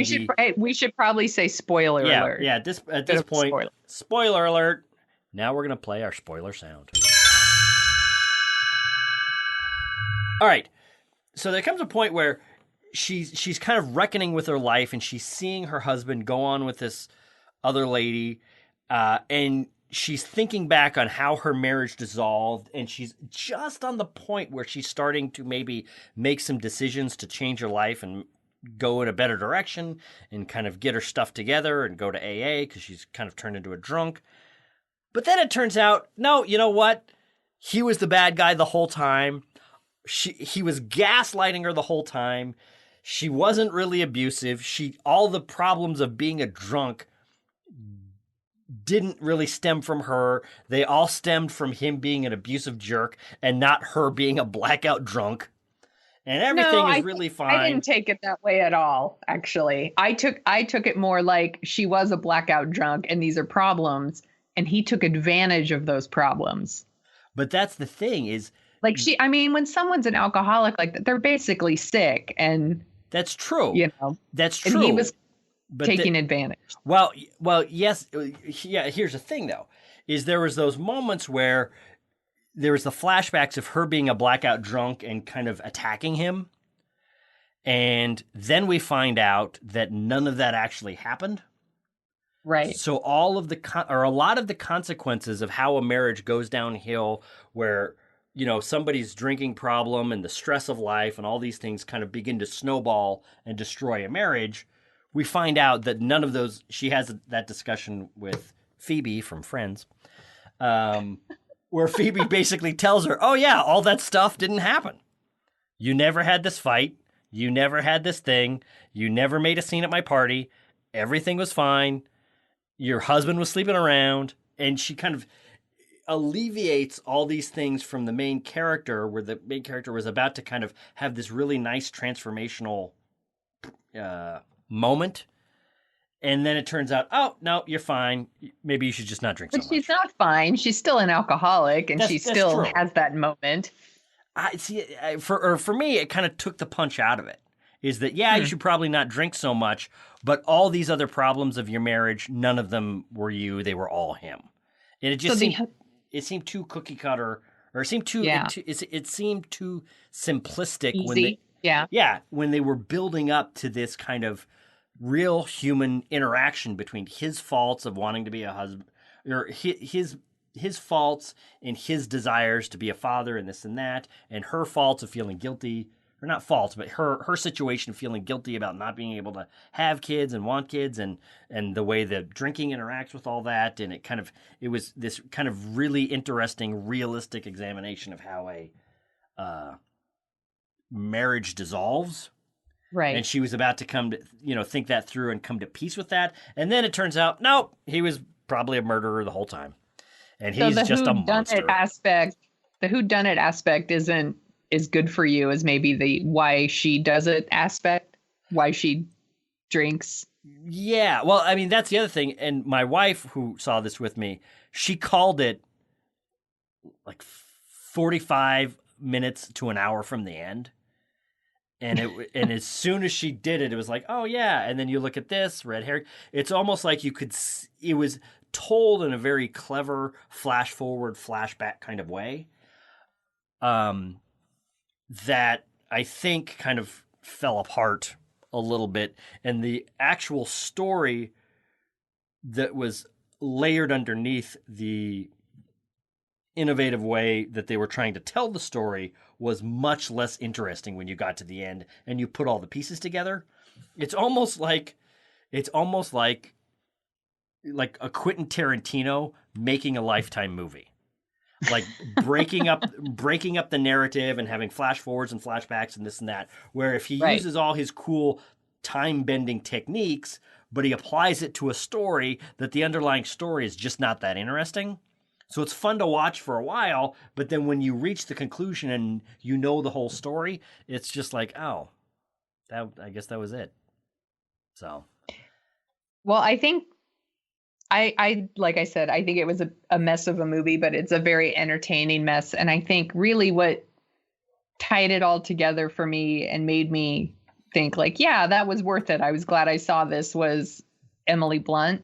we should probably say spoiler alert. Yeah, at this point, spoiler alert. Now we're going to play our spoiler sound. All right. So there comes a point where she's kind of reckoning with her life, and she's seeing her husband go on with this other lady, and she's thinking back on how her marriage dissolved, and she's just on the point where she's starting to maybe make some decisions to change her life and go in a better direction and kind of get her stuff together and go to AA because she's kind of turned into a drunk. But then it turns out, no, you know what? He was the bad guy the whole time. He was gaslighting her the whole time. She wasn't really abusive. All the problems of being a drunk didn't really stem from her. They all stemmed from him being an abusive jerk and not her being a blackout drunk. And everything is really fine. I didn't take it that way at all, actually. I took it more like she was a blackout drunk and these are problems, and he took advantage of those problems. But that's the thing is, like, when someone's an alcoholic like that, they're basically sick, and that's true. That's true. And he was taking advantage. Well, yes. Yeah. Here's the thing, though, is there was those moments where there was the flashbacks of her being a blackout drunk and kind of attacking him, and then we find out that none of that actually happened. Right. So a lot of the consequences of how a marriage goes downhill, where somebody's drinking problem and the stress of life and all these things kind of begin to snowball and destroy a marriage. We find out that none of those. She has that discussion with Phoebe from Friends, where Phoebe basically tells her, "Oh yeah, all that stuff didn't happen. You never had this fight. You never had this thing. You never made a scene at my party. Everything was fine. Your husband was sleeping around." And she kind of alleviates all these things from the main character, where the main character was about to kind of have this really nice transformational moment. And then it turns out, oh, no, you're fine. Maybe you should just not drink so much. But she's not fine. She's still an alcoholic, and she still has that moment. For me, it kind of took the punch out of it. Is that, you should probably not drink so much, but all these other problems of your marriage, none of them were you. They were all him. And it just seemed too cookie cutter, or it seemed too it seemed too simplistic. Easy. When they were building up to this kind of real human interaction between his faults of wanting to be a husband, or his faults and his desires to be a father and this and that, and her faults of feeling guilty. Or not faults, but her situation, feeling guilty about not being able to have kids and want kids, and the way the drinking interacts with all that. And it was this kind of really interesting, realistic examination of how a marriage dissolves. Right. And she was about to come to, think that through and come to peace with that. And then it turns out, no, he was probably a murderer the whole time. And he's just a monster. The whodunit aspect is good for you as maybe the why she does it aspect, why she drinks. Yeah. Well, I mean, that's the other thing. And my wife, who saw this with me, she called it like 45 minutes to an hour from the end. And and as soon as she did it, it was like, oh yeah. And then you look at this red hair. It's almost like it was told in a very clever flash forward, flashback kind of way. That I think kind of fell apart a little bit. And the actual story that was layered underneath the innovative way that they were trying to tell the story was much less interesting when you got to the end and you put all the pieces together. It's almost like a Quentin Tarantino making a Lifetime movie. Like breaking up the narrative and having flash forwards and flashbacks and this and that, where if he uses all his cool time bending techniques, but he applies it to a story that the underlying story is just not that interesting, So it's fun to watch for a while, but then when you reach the conclusion and you know the whole story, it's just like, oh, I guess that was it. So, Well, I think I like I said, I think it was a mess of a movie, but it's a very entertaining mess. And I think really what tied it all together for me and made me think like, yeah, that was worth it. I was glad I saw this was Emily Blunt.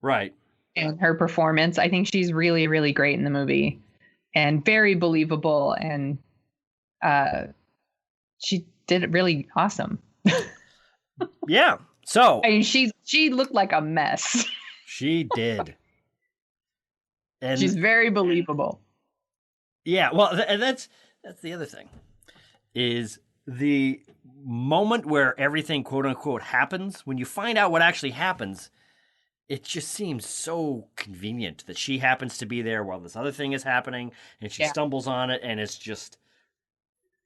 right. And her performance. I think she's really, really great in the movie and very believable. And she did it really awesome. Yeah. So I mean, she looked like a mess. she did. And She's very believable. yeah, well, and that's the other thing is the moment where everything quote unquote happens, when you find out what actually happens, it just seems so convenient that she happens to be there while this other thing is happening and she stumbles on it, and it's just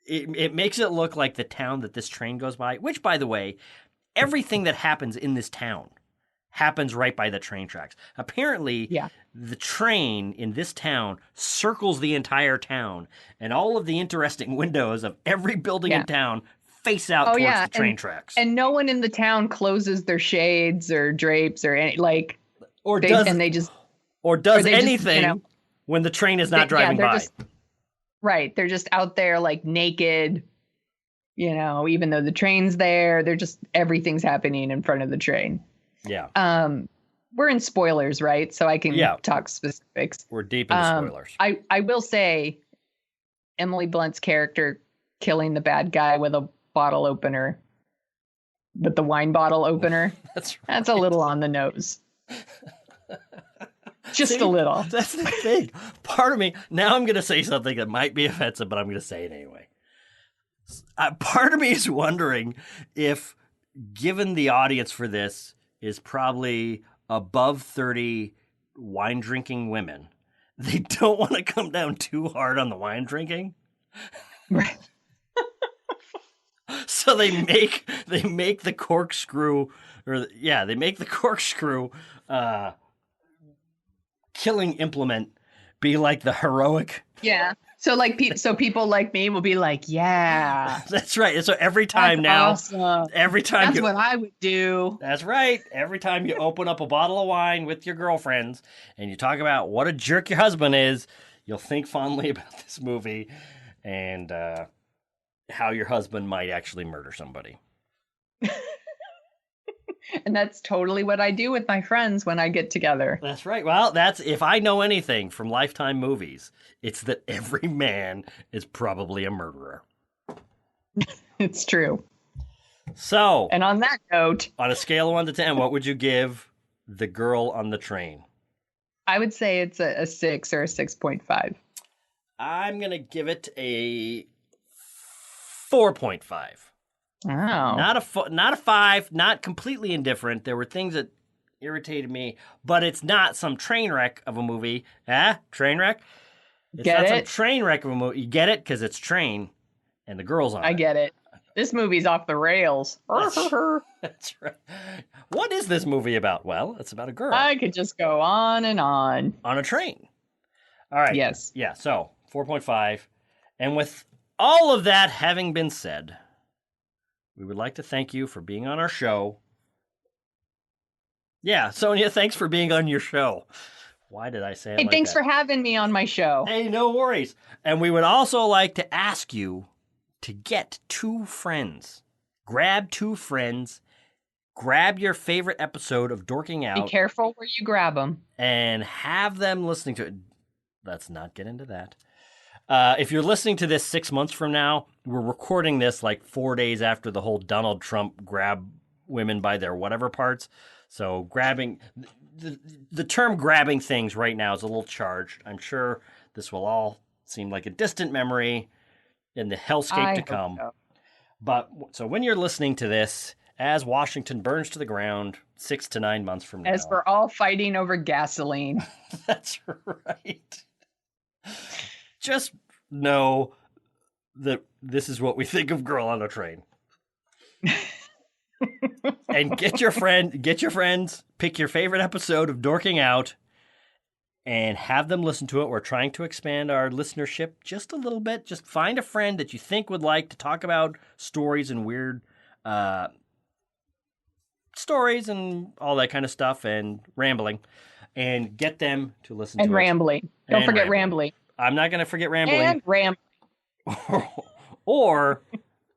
it makes it look like the town that this train goes by, which, by the way, everything that happens in this town happens right by the train tracks. Apparently, the train in this town circles the entire town, and all of the interesting windows of every building in town face out towards the train tracks. And no one in the town closes their shades or drapes or any does anything just, when the train is not driving by. Right. They're just out there like naked, even though the train's there, everything's happening in front of the train. Yeah. We're in spoilers, right? So I can talk specifics. We're deep into spoilers. I will say Emily Blunt's character killing the bad guy with a bottle opener, with the wine bottle opener. That's a little on the nose. Just a little. That's the thing. Part of me, now I'm going to say something that might be offensive, but I'm going to say it anyway. Part of me is wondering if, given the audience for this is probably above 30 wine drinking women, they don't want to come down too hard on the wine drinking. Right. So they make the corkscrew, they make the corkscrew killing implement be like the heroic. Yeah. So people like me will be like, yeah. That's right. So every time awesome. Every time that's what I would do. That's right. Every time you open up a bottle of wine with your girlfriends and you talk about what a jerk your husband is, you'll think fondly about this movie and how your husband might actually murder somebody. And that's totally what I do with my friends when I get together. That's right. Well, if I know anything from Lifetime movies, it's that every man is probably a murderer. It's true. So, and on that note, on a scale of 1 to 10, what would you give The Girl on the Train? I would say it's a 6 or a 6.5. I'm going to give it a 4.5. Oh. Not a 5, not completely indifferent. There were things that irritated me, but it's not some train wreck of a movie. Train wreck? It's get not it? Some train wreck of a movie. You get it? Because it's train, and the girl's on it. I get it. This movie's off the rails. That's right. What is this movie about? Well, it's about a girl. I could just go on and on. On a train. All right. Yes. Yeah, so 4.5. And with all of that having been said, we would like to thank you for being on our show. Yeah, Sonia, thanks for being on your show. Why did I say it Hey, like thanks that? for having me on my show. Hey, no worries. And we would also like to ask you to get 2 friends. Grab 2 friends. Grab your favorite episode of Dorking Out. Be careful where you grab them. And have them listening to it. Let's not get into that. If you're listening to this 6 months from now, we're recording this like 4 days after the whole Donald Trump grab women by their whatever parts. So grabbing, the term grabbing things right now is a little charged. I'm sure this will all seem like a distant memory in the hellscape to come. So. But so when you're listening to this, as Washington burns to the ground 6 to 9 months from now. As we're all fighting over gasoline. That's right. Just know that this is what we think of Girl on a Train. And get your friends, pick your favorite episode of Dorking Out, and have them listen to it. We're trying to expand our listenership just a little bit. Just find a friend that you think would like to talk about stories and weird stories and all that kind of stuff and rambling, and get them to listen to it. And rambling. Don't forget rambling. I'm not going to forget rambling. And rambling. Or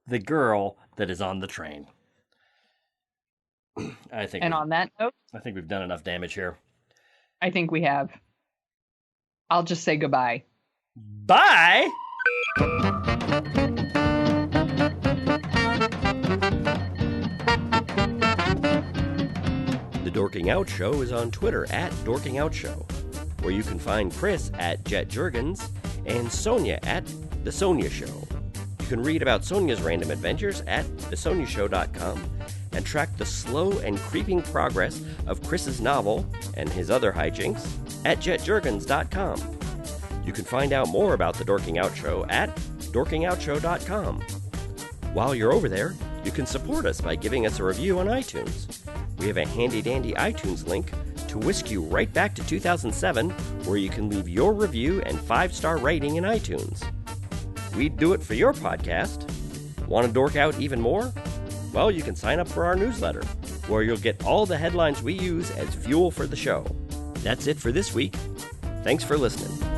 the girl that is on the train. And on that note, I think we've done enough damage here. I think we have. I'll just say goodbye. Bye! The Dorking Out Show is on Twitter at Dorking Out Show, where you can find Chris at Jet Jurgens and Sonia at The Sonia Show. You can read about Sonia's random adventures at thesoniashow.com and track the slow and creeping progress of Chris's novel and his other hijinks at jetjurgens.com. You can find out more about The Dorking Out Show at dorkingoutshow.com. While you're over there, you can support us by giving us a review on iTunes. We have a handy-dandy iTunes link to whisk you right back to 2007, where you can leave your review and 5-star rating in iTunes. We'd do it for your podcast. Want to dork out even more? Well, you can sign up for our newsletter, where you'll get all the headlines we use as fuel for the show. That's it for this week. Thanks for listening.